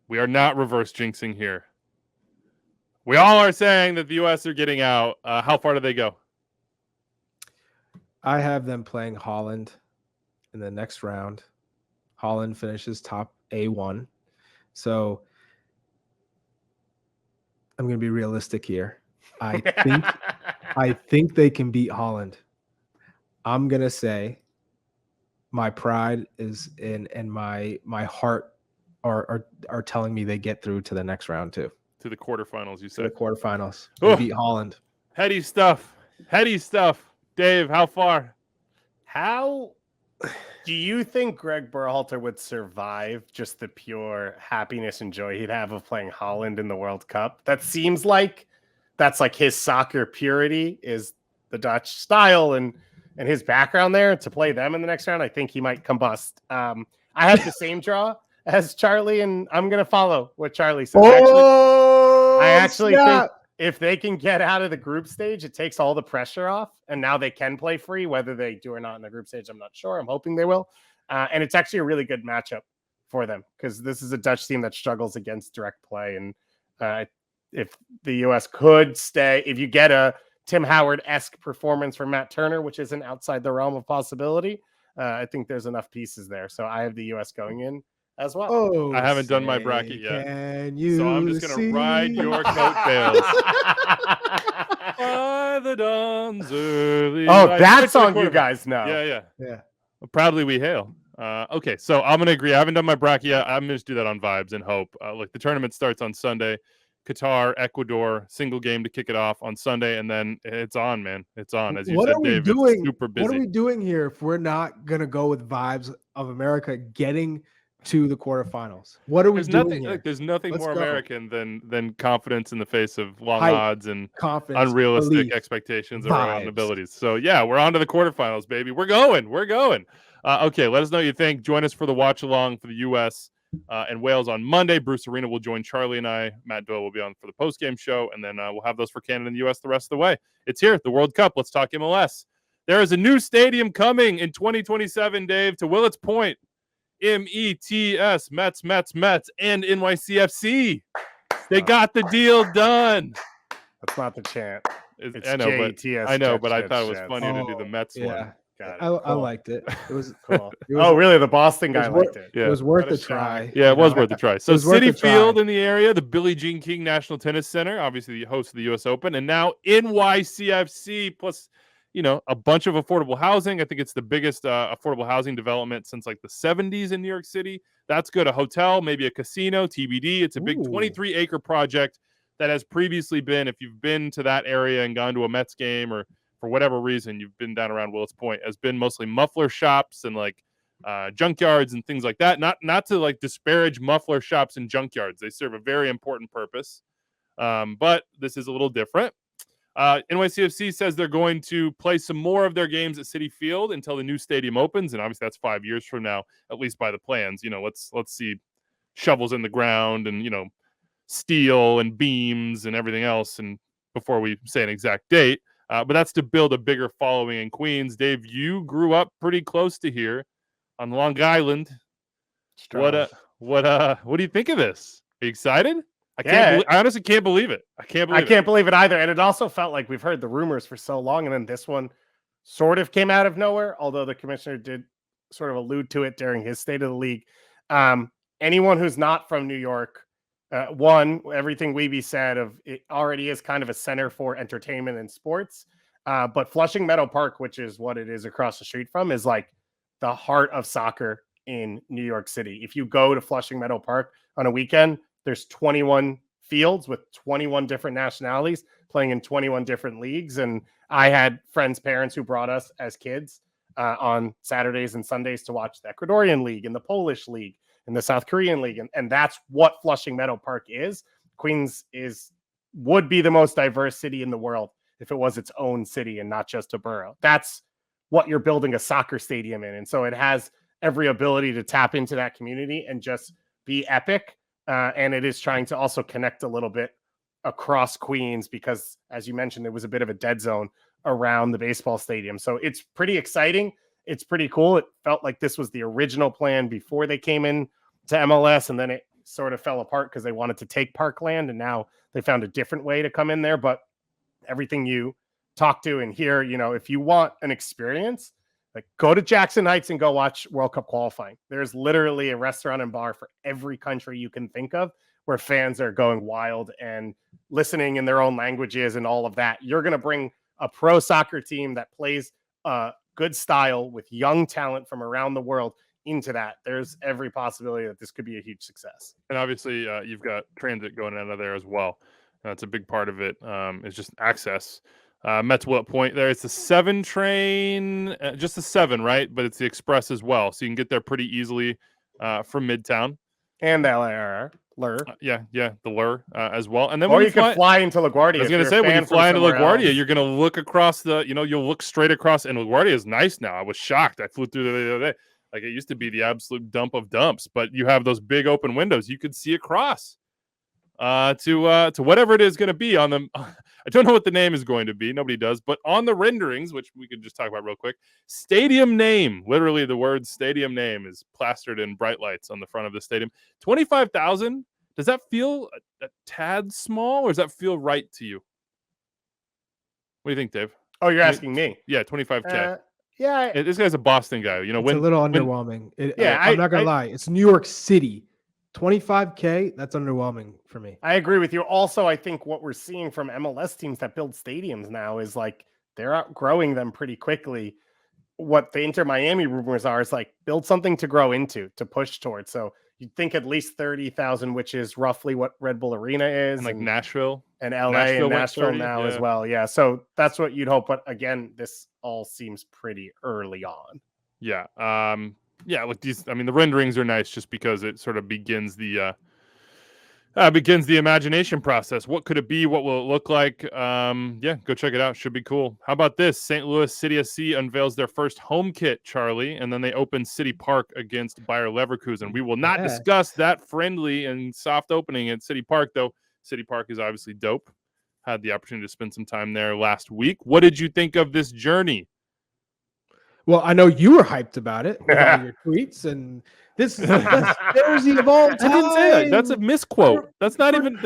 we are not reverse jinxing here. We all are saying that the US are getting out. How far do they go? I have them playing Holland in the next round. Holland finishes top A1. So I'm going to be realistic here. I think they can beat Holland. I'm going to say my pride is in and my heart are telling me they get through to the next round too. To the quarterfinals, you To the said. quarterfinals. They beat Holland. Heady stuff. Heady stuff. Dave, how far? How do you think Greg Berhalter would survive just the pure happiness and joy he'd have of playing Holland in the World Cup? That seems like that's like his soccer purity is the Dutch style and his background there. To play them in the next round, I think he might combust. I have the same draw as Charlie, and I'm going to follow what Charlie said. I actually think if they can get out of the group stage, it takes all the pressure off, and now they can play free. Whether they do or not in the group stage, I'm not sure. I'm hoping they will. And it's actually a really good matchup for them because this is a Dutch team that struggles against direct play. And if the U.S. could stay, if you get a Tim Howard-esque performance from Matt Turner, which isn't outside the realm of possibility, I think there's enough pieces there. So I have the U.S. going in as well. Oh, I haven't done my bracket yet. Can you So I'm just going to ride your coattails. By the dawn's early Oh, light. that Right to the song you quarterfinals. guys know. Yeah. Yeah. Proudly we hail. Okay, so I'm going to agree. I haven't done my bracket yet. I'm going to just do that on vibes and hope. Look, the tournament starts on Sunday. Qatar, Ecuador, single game to kick it off on Sunday, and then it's on, man. It's on. As you What said, are we Dave, doing? it's super busy. What are we doing here if we're not gonna go with vibes of America getting to the quarterfinals? What are we There's doing nothing. here? Look, there's nothing Let's more go. American than confidence in the face of long Hype, odds and confidence, unrealistic belief, expectations of our own vibes. abilities. So yeah, we're on to the quarterfinals, baby. We're going. Okay, let us know what you think. Join us for the watch along for the U.S. And Wales on Monday. Bruce Arena will join Charlie and I. Matt Doyle will be on for the post-game show, and then we'll have those for Canada and the U.S. the rest of the way. It's here, the World Cup. Let's talk MLS. There is a new stadium coming in 2027, Dave, to Willets Point. METS, Mets, and NYCFC. They got the deal done. That's not the chant. It's I know, but I thought it was funny to do the Mets one. Yeah, Got it. I Cool. liked it. It was Cool. It was- Oh, really? The Boston guy it was liked it. Yeah. It was worth What a a shock. try. Yeah, it was worth a try. So was worth City a try. Field in the area, the Billie Jean King National Tennis Center, obviously the host of the U.S. Open, and now NYCFC plus, a bunch of affordable housing. I think it's the biggest affordable housing development since like the 70s in New York City. That's good. A hotel, maybe a casino, TBD. It's a big Ooh. 23-acre project that has previously been, if you've been to that area and gone to a Mets game or for whatever reason you've been down around Willets Point, has been mostly muffler shops and like junkyards and things like that. Not to like disparage muffler shops and junkyards. They serve a very important purpose. But this is a little different. NYCFC says they're going to play some more of their games at Citi Field until the new stadium opens, and obviously that's 5 years from now, at least by the plans. Let's see shovels in the ground and steel and beams and everything else, and before we say an exact date. But that's to build a bigger following in Queens. Dave, you grew up pretty close to here on Long Island. Strong. What do you think of this? Are you excited? Yeah. I honestly can't believe it. I can't believe it either. And it also felt like we've heard the rumors for so long, and then this one sort of came out of nowhere, although the commissioner did sort of allude to it during his State of the League. Anyone who's not from New York, everything Weeby said of it already is kind of a center for entertainment and sports. But Flushing Meadow Park, which is what it is across the street from, is like the heart of soccer in New York City. If you go to Flushing Meadow Park on a weekend, there's 21 fields with 21 different nationalities playing in 21 different leagues. And I had friends' parents who brought us as kids on Saturdays and Sundays to watch the Ecuadorian League and the Polish League and the South Korean League. And that's what Flushing Meadow Park is. Queens would be the most diverse city in the world if it was its own city and not just a borough. That's what you're building a soccer stadium in. And so it has every ability to tap into that community and just be epic. And it is trying to also connect a little bit across Queens because, as you mentioned, there was a bit of a dead zone around the baseball stadium. So it's pretty exciting. It's pretty cool. It felt like this was the original plan before they came in to MLS, and then it sort of fell apart because they wanted to take Parkland, and now they found a different way to come in there. But everything you talk to and hear, if you want an experience, like go to Jackson Heights and go watch World Cup qualifying. There's literally a restaurant and bar for every country you can think of where fans are going wild and listening in their own languages and all of that. You're going to bring a pro soccer team that plays good style with young talent from around the world into that. There's every possibility that this could be a huge success. And obviously you've got transit going out of there as well. That's a big part of it. It's just access. Mets will point there. It's the 7 train, just the 7, right? But it's the express as well. So you can get there pretty easily from Midtown. And the LRR. Yeah, the Lure as well. And then or you can fly into LaGuardia. I was going to say, when you fly into LaGuardia, you're going to look across you'll look straight across. And LaGuardia is nice now. I was shocked. I flew through the other day. Like, it used to be the absolute dump of dumps, but you have those big open windows. You could see across to whatever it is going to be on them. I don't know what the name is going to be. Nobody does. But on the renderings, which we could just talk about real quick, stadium name, literally the word stadium name is plastered in bright lights on the front of the stadium. 25,000. Does that feel a tad small, or does that feel right to you? What do you think, Dave? Oh, you're asking me? Yeah, 25K. Yeah. This guy's a Boston guy. It's a little underwhelming. I'm not going to lie. It's New York City. 25K, that's underwhelming for me. I agree with you. Also, I think what we're seeing from MLS teams that build stadiums now is like they're outgrowing them pretty quickly. What the Inter Miami rumors are is like build something to grow into, to push towards. So you'd think at least 30,000, which is roughly what Red Bull Arena is. And like Nashville. And LA and Nashville now as well. Yeah. So that's what you'd hope. But again, this all seems pretty early on. Yeah. Look, the renderings are nice just because it sort of begins the imagination process. What could it be? What will it look like? Go check it out. Should be cool. How about this? St. Louis City SC unveils their first home kit, Charlie, and then they open City Park against Bayer Leverkusen. We will not discuss that friendly and soft opening at City Park, though. City Park is obviously dope. Had the opportunity to spend some time there last week. What did you think of this journey? Well, I know you were hyped about it with all your tweets, and this is the best jersey of all time. I didn't say that. That's a misquote. That's not even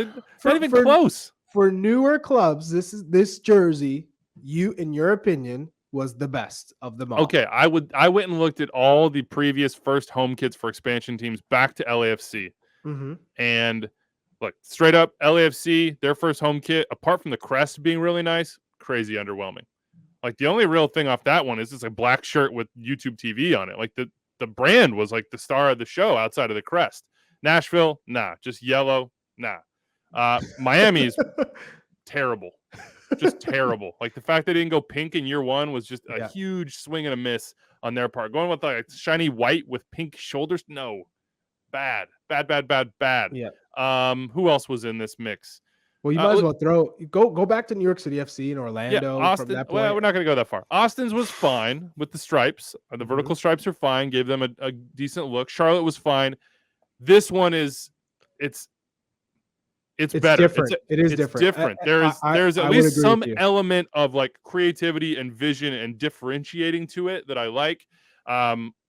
close. For newer clubs, this jersey, in your opinion, was the best of them all. Okay, I went and looked at all the previous first home kits for expansion teams back to LAFC, and look, straight up, LAFC, their first home kit, apart from the crest being really nice, crazy underwhelming. Like, the only real thing off that one is it's a black shirt with YouTube TV on it. Like, the brand was like the star of the show outside of the crest. Nashville, nah. Just yellow, nah. Miami's terrible. Just terrible. Like, the fact they didn't go pink in year one was just a huge swing and a miss on their part. Going with like shiny white with pink shoulders, no. Bad. Yeah. Who else was in this mix? Well, you might as well go back to New York City FC in Orlando. Yeah, Austin. From that point. Well, we're not going to go that far. Austin's was fine with the stripes. The vertical stripes are fine. Gave them a decent look. Charlotte was fine. This one is it's better. Different. It's different. There's at least some element of like creativity and vision and differentiating to it that I like.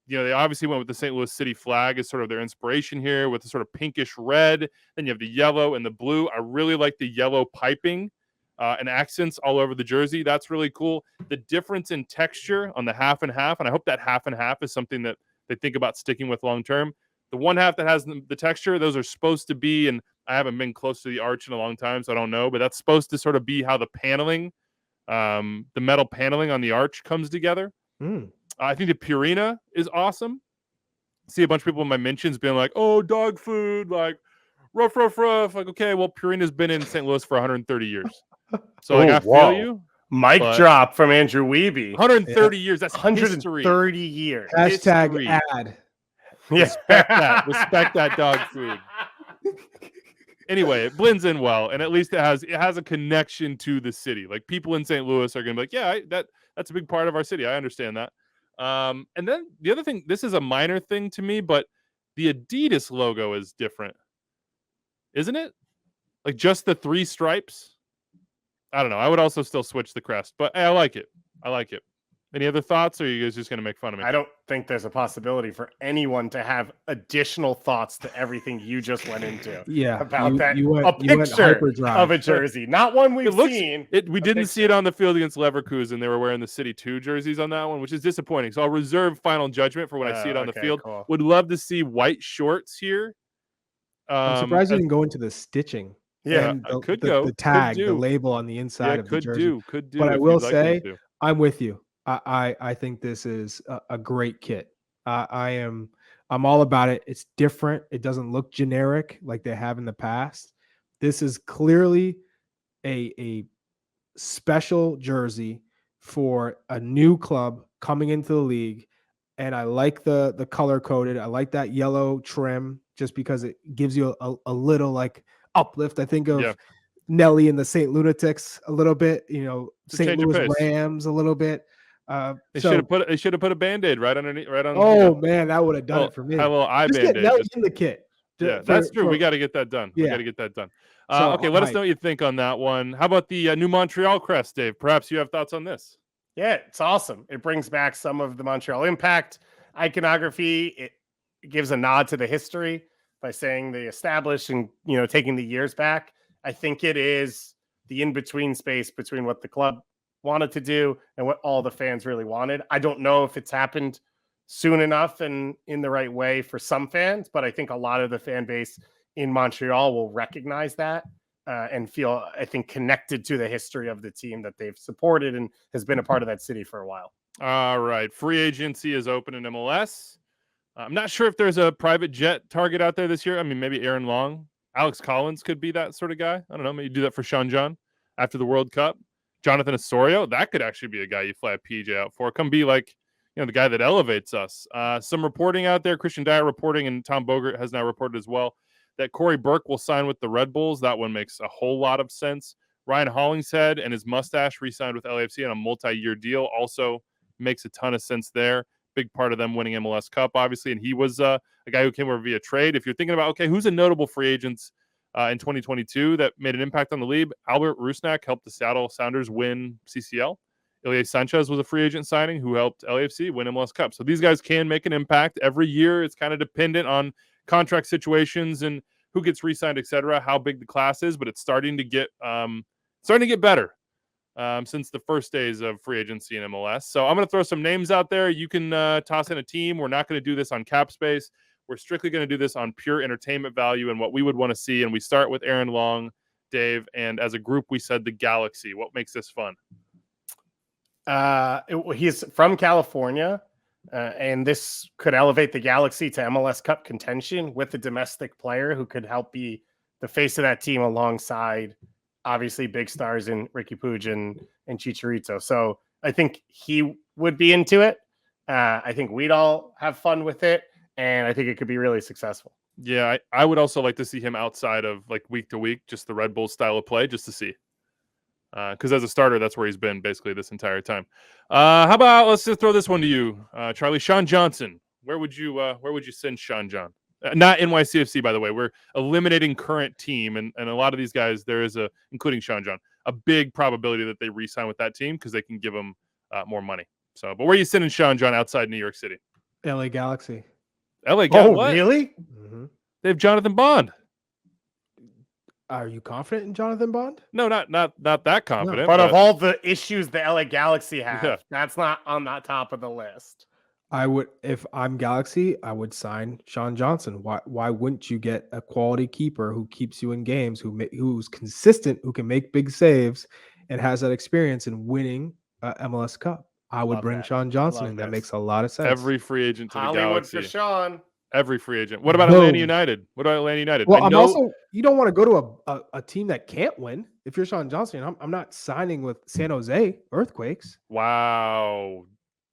They obviously went with the St. Louis City flag as sort of their inspiration here with the sort of pinkish red. Then you have the yellow and the blue. I really like the yellow piping and accents all over the jersey. That's really cool. The difference in texture on the half and half, and I hope that half and half is something that they think about sticking with long term. The one half that has the texture, those are supposed to be, and I haven't been close to the arch in a long time, so I don't know, but that's supposed to sort of be how the paneling, the metal paneling on the arch comes together. I think the Purina is awesome. See a bunch of people in my mentions being like, oh, dog food, like rough. Like, okay, well, Purina's been in St. Louis for 130 years. So I feel you. Mic drop from Andrew Wiebe. 130 years. That's 130 history. years. Hashtag history. ad. Respect that. Respect that dog food. Anyway, it blends in well, and at least it has a connection to the city. Like people in St. Louis are going to be like, yeah, that's a big part of our city. I understand that. And then the other thing, this is a minor thing to me, but the Adidas logo is different, isn't it? Like just the 3 stripes. I don't know. I would also still switch the crest, but hey, I like it. Any other thoughts, or are you guys just going to make fun of me? I don't think there's a possibility for anyone to have additional thoughts to everything you just went into. Yeah, about that. You went, a picture hyperdrive. of a jersey, not one we've seen. We didn't see it on the field against Leverkusen. They were wearing the City 2 jerseys on that one, which is disappointing. So I'll reserve final judgment for when I see it on the field. Cool. Would love to see white shorts here. I'm surprised you didn't go into the stitching. Yeah, and the tag, the label on the inside of the jersey. Could do. But I will say, I'm with you. I think this is a great kit. I'm all about it. It's different. It doesn't look generic like they have in the past. This is clearly a special jersey for a new club coming into the league. And I like the color coded. I like that yellow trim just because it gives you a little like uplift. I think of Nelly and the St. Lunatics a little bit, St. Louis Rams a little bit. They should have put a Band-Aid right underneath, right on. Man, that would have done it for me. A little eye Just Band-Aid. get Nelly in the kit. That's true. We got to get that done. Yeah. We got to get that done. Okay, let us know what you think on that one. How about the new Montreal crest, Dave? Perhaps you have thoughts on this. Yeah, it's awesome. It brings back some of the Montreal Impact iconography. It gives a nod to the history by saying they established and, taking the years back. I think it is the in-between space between what the club wanted to do and what all the fans really wanted. I don't know if it's happened soon enough and in the right way for some fans, but I think a lot of the fan base in Montreal will recognize that and feel, I think, connected to the history of the team that they've supported and has been a part of that city for a while. All right. Free agency is open in MLS. I'm not sure if there's a private jet target out there this year. I mean, maybe Aaron Long. Alex Collins could be that sort of guy. I don't know. Maybe do that for Sean John after the World Cup. Jonathan Osorio, that could actually be a guy you fly a PJ out for. Come be like, the guy that elevates us. Some reporting out there, Christian Dyer reporting, and Tom Bogert has now reported as well, that Corey Burke will sign with the Red Bulls. That one makes a whole lot of sense. Ryan Hollingshead and his mustache re-signed with LAFC on a multi-year deal. Also makes a ton of sense there. Big part of them winning MLS Cup, obviously. And he was a guy who came over via trade. If you're thinking about, okay, who's a notable free agents in 2022 that made an impact on the league, Albert Rusnak helped the Seattle Sounders win CCL. Ilya Sanchez was a free agent signing who helped LAFC win MLS Cup. So these guys can make an impact. Every year it's kind of dependent on contract situations and who gets re-signed, et cetera, how big the class is, but it's starting to get better since the first days of free agency in MLS. So I'm going to throw some names out there. You can toss in a team. We're not going to do this on cap space. We're strictly going to do this on pure entertainment value and what we would want to see. And we start with Aaron Long, Dave, and as a group, we said the Galaxy. What makes this fun? He's from California, and this could elevate the Galaxy to MLS Cup contention with a domestic player who could help be the face of that team alongside, obviously, big stars in Ricky Puig and Chicharito. So I think he would be into it. I think we'd all have fun with it, and I think it could be really successful. Yeah, I would also like to see him outside of like week to week, just the Red Bull style of play, just to see. Because as a starter, that's where he's been basically this entire time. How about let's just throw this one to you, Charlie. Sean Johnson. Where would you send Sean John? Not NYCFC, by the way. We're eliminating current team, and a lot of these guys, there is including Sean John, a big probability that they re-sign with that team because they can give them more money. So, but where are you sending Sean John outside New York City? LA Galaxy. LA Galaxy. Oh, really? Mm-hmm. They have Jonathan Bond. Are you confident in Jonathan Bond? No, not that confident. No, but of all the issues the LA Galaxy have, that's not on that top of the list. I would, if I'm Galaxy, I would sign Sean Johnson. Why wouldn't you get a quality keeper who keeps you in games, who's consistent, who can make big saves, and has that experience in winning MLS Cup? I would bring Sean Johnson in. That makes a lot of sense. Every free agent to Hollywood the Galaxy. For Sean. Every free agent. What about Atlanta United? Well, you don't want to go to a team that can't win. If you're Sean Johnson, I'm not signing with San Jose Earthquakes. Wow.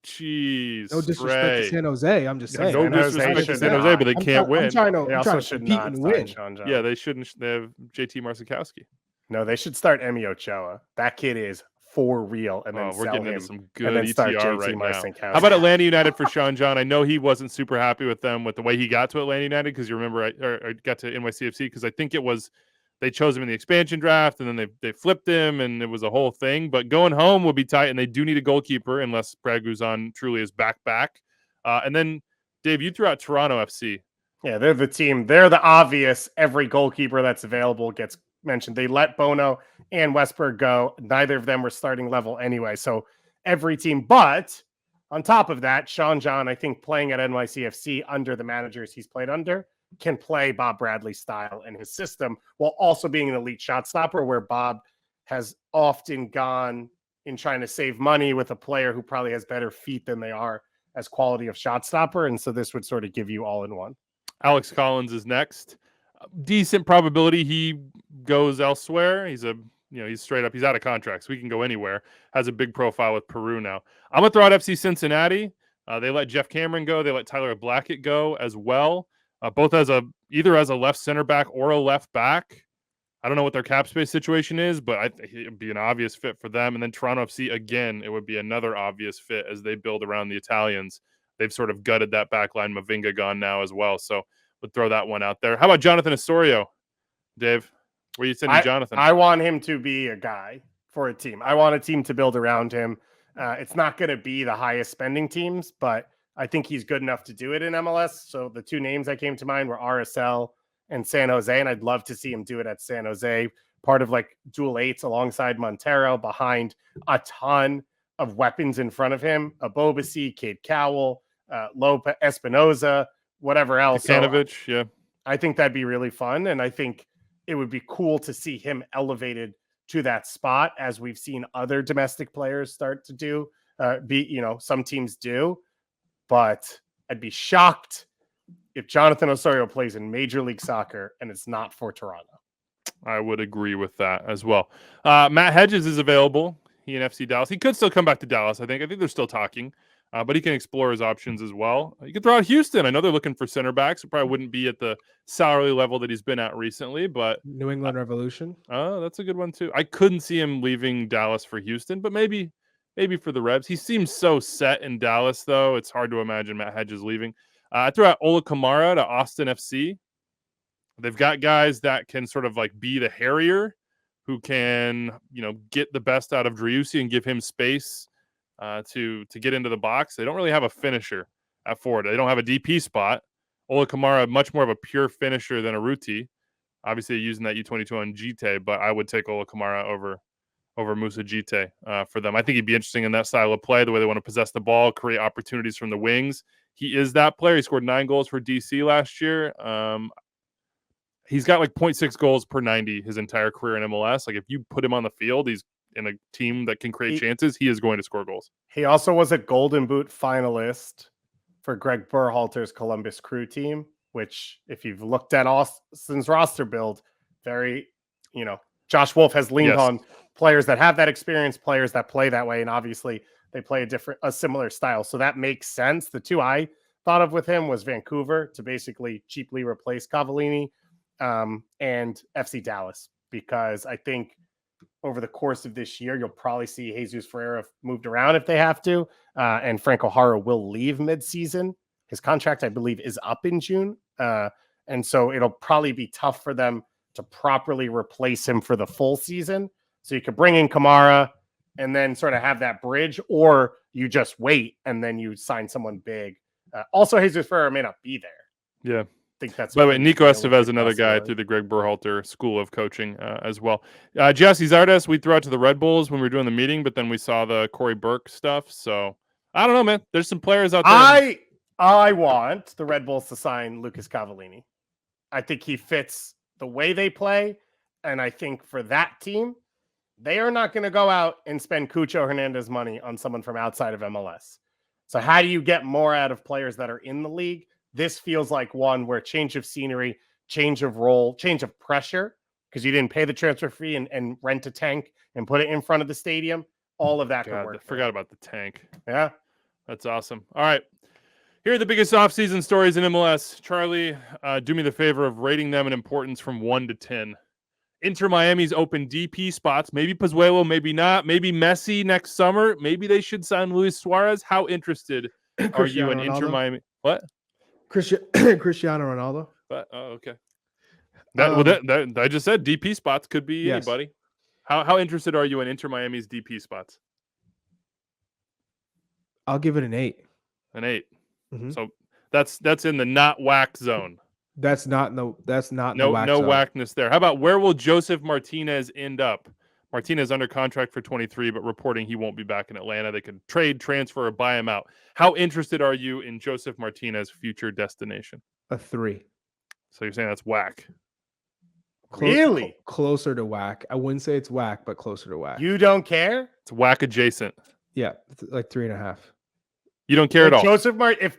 Jeez. No disrespect to Ray. San Jose. I'm just Yeah, saying. no San Jose disrespect to should San Jose, not. but they can't win. I'm trying They to also should compete not and sign win. Sean Jones. Yeah, they shouldn't. They have JT Marcikowski. No, they should start Emi Ochoa. That kid is for real, and then We're sell getting him, into some and good then start ETR JT right now. Marcikowski. How about Atlanta United for Sean John? I know he wasn't super happy with them with the way he got to Atlanta United because you remember I got to NYCFC because I think it was they chose him in the expansion draft and then they flipped him and it was a whole thing. But going home would be tight, and they do need a goalkeeper unless Brad Guzan truly is back. And then Dave, you threw out Toronto FC. Yeah, they're the team. They're the obvious. Every goalkeeper that's available gets mentioned. They let Bono and Westberg go. Neither of them were starting level anyway. So every team. But on top of that, Sean John, I think playing at NYCFC under the managers he's played under, can play Bob Bradley's style and his system while also being an elite shot stopper, where Bob has often gone in trying to save money with a player who probably has better feet than they are as quality of shot stopper. And so this would sort of give you all in one. Alex Collins is next. Decent probability he goes elsewhere. He's straight up. He's out of contract, so he can go anywhere. Has a big profile with Peru now. I'm gonna throw out FC Cincinnati. They let Jeff Cameron go. They let Tyler Blackett go as well. Both either as a left center back or a left back. I don't know what their cap space situation is, but I think it would be an obvious fit for them. And then Toronto FC again, it would be another obvious fit as they build around the Italians. They've sort of gutted that back line. Mavinga gone now as well. So we'll throw that one out there. How about Jonathan Osorio, Dave? Where you sending Jonathan? I want him to be a guy for a team. I want a team to build around him. It's not going to be the highest spending teams, but I think he's good enough to do it in MLS. So the two names that came to mind were RSL and San Jose, and I'd love to see him do it at San Jose. Part of like dual eights alongside Montero, behind a ton of weapons in front of him. Abobasi, Cade Cowell, Lopez, Espinoza, whatever else. Kanovich, yeah. I think that'd be really fun, and I think it would be cool to see him elevated to that spot, as we've seen other domestic players start to do. Some teams do, but I'd be shocked if Jonathan Osorio plays in Major League Soccer and it's not for Toronto. I would agree with that as well. Matt Hedges is available. He and FC Dallas. He could still come back to Dallas, I think. I think they're still talking, but he can explore his options as well. You could throw out Houston. I know they're looking for center backs. It probably wouldn't be at the salary level that he's been at recently, but New England Revolution. Oh, that's a good one too. I couldn't see him leaving Dallas for Houston, but maybe for the Revs. He seems so set in Dallas, though. It's hard to imagine Matt Hedges leaving. I threw out Ola Kamara to Austin FC. They've got guys that can sort of like be the Harrier, who can get the best out of Driussi and give him space to get into the box. They don't really have a finisher at forward. They don't have a DP spot. Ola Kamara, much more of a pure finisher than Aruti. Obviously, using that U22 on Gite, but I would take Ola Kamara over Musa Gite for them. I think he'd be interesting in that style of play, the way they want to possess the ball, create opportunities from the wings. He is that player. He scored 9 goals for DC last year. He's got like 0.6 goals per 90 his entire career in MLS. Like if you put him on the field, he's in a team that can create chances. He is going to score goals. He also was a Golden Boot finalist for Greg Berhalter's Columbus Crew team, which if you've looked at Austin's roster build, Josh Wolf has leaned on players that have that experience, players that play that way. And obviously they play a similar style. So that makes sense. The two I thought of with him was Vancouver to basically cheaply replace Cavallini, and FC Dallas, because I think over the course of this year, you'll probably see Jesus Ferreira moved around if they have to. And Franco Hara will leave midseason. His contract, I believe, is up in June. And so it'll probably be tough for them to properly replace him for the full season. So you could bring in Kamara and then sort of have that bridge, or you just wait and then you sign someone big. Also, Jesus Ferreira may not be there. Yeah. I think that's. By the way, Nico Estevez, another guy through the Greg Berhalter School of Coaching as well. Jesse Zardes, we threw out to the Red Bulls when we were doing the meeting, but then we saw the Corey Burke stuff. So I don't know, man. There's some players out there. I want the Red Bulls to sign Lucas Cavallini. I think he fits the way they play. And I think for that team, they are not going to go out and spend Cucho Hernandez money on someone from outside of MLS. So how do you get more out of players that are in the league? This feels like one where change of scenery, change of role, change of pressure, because you didn't pay the transfer fee and rent a tank and put it in front of the stadium. All of that could work. I forgot about the tank. Yeah. That's awesome. All right. Here are the biggest offseason stories in MLS. Charlie, do me the favor of rating them in importance from 1 to 10. Inter Miami's open DP spots. Maybe Pozuelo, maybe not. Maybe Messi next summer. Maybe they should sign Luis Suarez. How interested are you in Inter Miami? What? Cristiano Ronaldo. Okay. That I just said DP spots could be anybody. How interested are you in Inter Miami's DP spots? I'll give it an 8. An 8. Mm-hmm. So that's in the not whack zone. That's not no whack zone. Whackness there. How about where will Joseph Martinez end up? Martinez under contract for 23, but reporting he won't be back in Atlanta. They could trade, transfer, or buy him out. How interested are you in Joseph Martinez's future destination? A 3. So you're saying that's whack? Really? Closer to whack. I wouldn't say it's whack, but closer to whack. You don't care? It's whack adjacent. Yeah, it's like 3.5. You don't care at all. If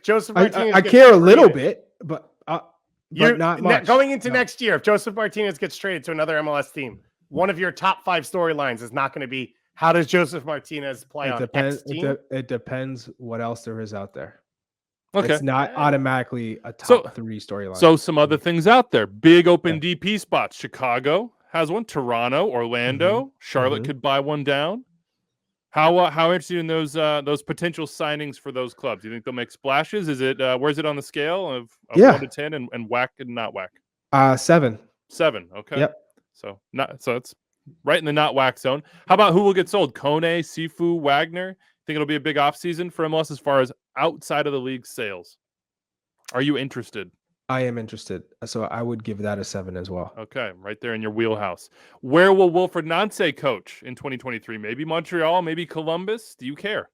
Joseph Martinez, I care a little bit, but not much. Going into next year, if Joseph Martinez gets traded to another MLS team, one of your top 5 storylines is not going to be how does Joseph Martinez play on X team? It depends what else there is out there. Okay. It's not automatically a top 3 storyline. So some other things out there. Big open DP spots. Chicago has one. Toronto, Orlando, Charlotte could buy one down. How interested in those potential signings for those clubs? Do you think they'll make splashes? Is it where's it on the scale of 1 to 10 and whack and not whack? 7. 7. Okay. Yep. So it's right in the not whack zone. How about who will get sold? Kone, Sifu, Wagner. Think it'll be a big offseason for MLS as far as outside of the league sales? Are you interested? I am interested. So I would give that a 7 as well. Okay, right there in your wheelhouse. Where will Wilfred Nancy coach in 2023? Maybe Montreal, maybe Columbus. Do you care?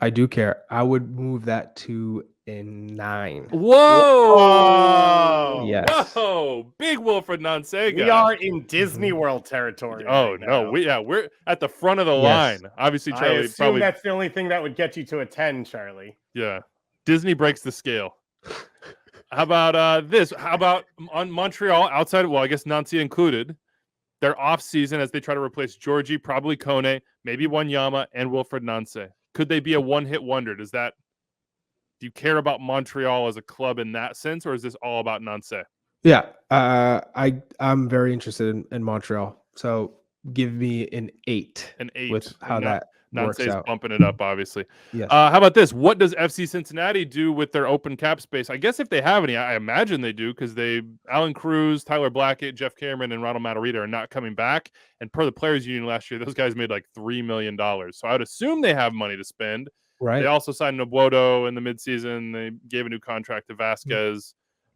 I do care. I would move that to a 9. Whoa! Yes. Whoa! Big Wilfred Nancy guy. We are in Disney World territory. Oh no, we're at the front of the line. Obviously, Charlie. I assume that's the only thing that would get you to a 10, Charlie. Yeah, Disney breaks the scale. How about this? How about on Montreal outside? Well, I guess Nancy included. Their off season as they try to replace Georgie, probably Kone, maybe Wanyama, and Wilfred Nancy. Could they be a one-hit wonder? Do you care about Montreal as a club in that sense, or is this all about Nancy? Yeah, I'm very interested in Montreal. So give me an 8. An 8 with how that works Nancy's out. bumping it up, obviously. Yes. How about this? What does FC Cincinnati do with their open cap space? I guess if they have any, I imagine they do because Alan Cruz, Tyler Blackett, Jeff Cameron, and Ronald Matarrita are not coming back. And per the Players Union last year, those guys made like $3 million. So I would assume they have money to spend. Right. They also signed Nobuodo in the midseason. They gave a new contract to Vasquez,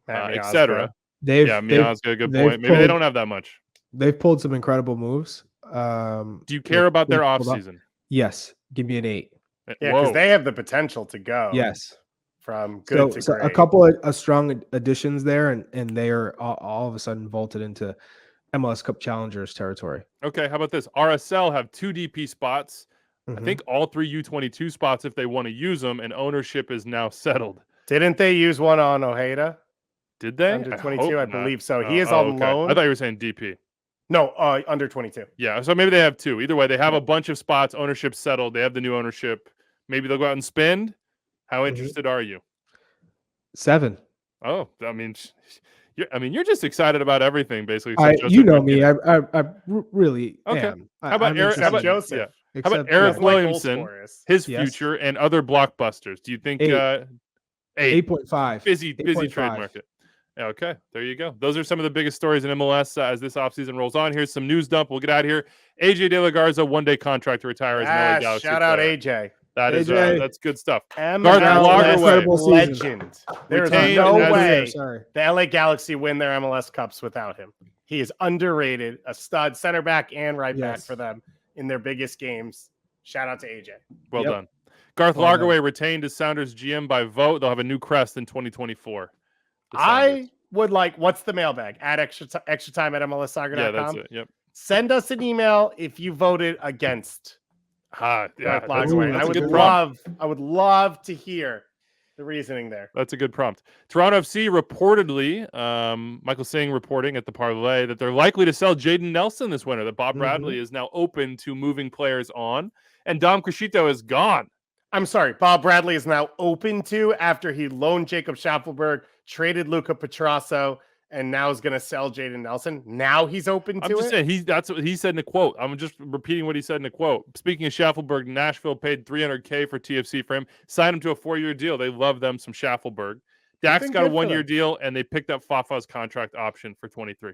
etc. Miazga, good point. Maybe they don't have that much. They've pulled some incredible moves. Do you care about their offseason? Yes. Give me an 8. Yeah, because they have the potential to go. Yes. From good to great. A couple of strong additions there, and they are all of a sudden vaulted into MLS Cup Challengers territory. Okay, how about this? RSL have 2 DP spots. Mm-hmm. I think all 3 U22 spots if they want to use them, and ownership is now settled. Didn't they use one on Ojeda? Did they? Under 22, I believe so. He is on loan. I thought you were saying DP. No, under 22. Yeah, so maybe they have 2. Either way, they have a bunch of spots. Ownership settled. They have the new ownership. Maybe they'll go out and spend. How interested are you? 7. Oh, I mean, you're just excited about everything, basically. You know me. I really am. How about Eric? How about Joseph? Yeah. How about Eric Williamson? His future and other blockbusters. Do you think 8.5? Busy trade market. Okay, there you go. Those are some of the biggest stories in MLS as this offseason rolls on. Here's some news dump. We'll get out of here. AJ De La Garza, 1-day contract to retire as an LA Galaxy shout out player. AJ. That is that's good stuff. Garth Lagerwey, legend. There is no way the LA Galaxy win their MLS Cups without him. He is underrated, a stud center back and right back for them in their biggest games. Shout out to AJ. Well done. Garth Lagerwey retained as Sounders GM by vote. They'll have a new crest in 2024. I would like, what's the mailbag? Add extra time at MLSsoccer.com. Yeah, that's it. Yep. Send us an email if you voted against. That's I would love to hear the reasoning there. That's a good prompt. Toronto FC reportedly, Michael Singh reporting at the Parlay that they're likely to sell Jaden Nelson this winter, that Bob Bradley is now open to moving players on, and Dom Crescito is gone. I'm sorry, Bob Bradley is now open to after he loaned Jacob Schaffelberg, traded Luca Petrasso, and now is going to sell Jaden Nelson. Now he's open to I'm just it. saying that's what he said in a quote. I'm just repeating what he said in a quote. Speaking of Schaffelberg, Nashville paid $300K for TFC for him, signed him to a 4-year deal. They love them some Schaffelberg. Dak's think got a good for 1-year them. deal, and they picked up Fafa's contract option for 23.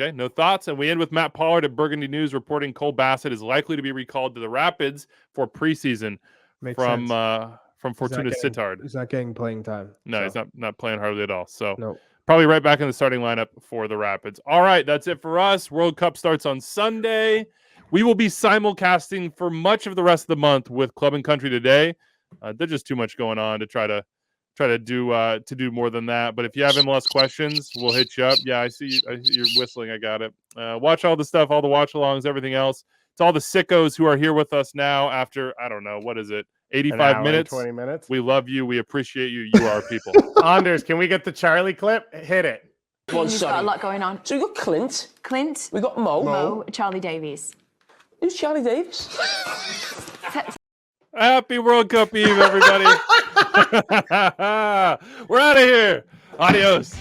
Okay, no thoughts. And we end with Matt Pollard at Burgundy News reporting Cole Bassett is likely to be recalled to the Rapids for preseason Makes from sense. Fortuna Sittard. He's not getting playing time. No, so. he's not playing hardly at all. So No. probably right back in the starting lineup for the Rapids. All right, that's it for us. World Cup starts on Sunday. We will be simulcasting for much of the rest of the month with Club and Country today. There's just too much going on to try to do more than that. But if you have MLS questions, we'll hit you up. Yeah, I see you're whistling. I got it. Watch all the stuff, all the watch-alongs, everything else. It's all the sickos who are here with us now after, I don't know, what is it, 85 minutes? 20 minutes. We love you. We appreciate you. You are people. Anders, can we get the Charlie clip? Hit it. You've got a lot going on. So we got Clint. Clint, We got Mo. Mo, Charlie Davies. Who's Charlie Davis? Happy World Cup Eve, everybody. We're out of here. Adios.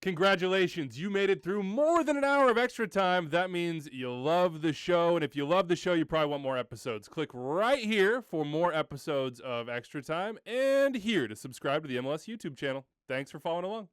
Congratulations, you made it through more than an hour of extra time. That means you love the show, and if you love the show, you probably want more episodes. Click right here for more episodes of Extra Time, and here to subscribe to the MLS YouTube channel. Thanks for following along.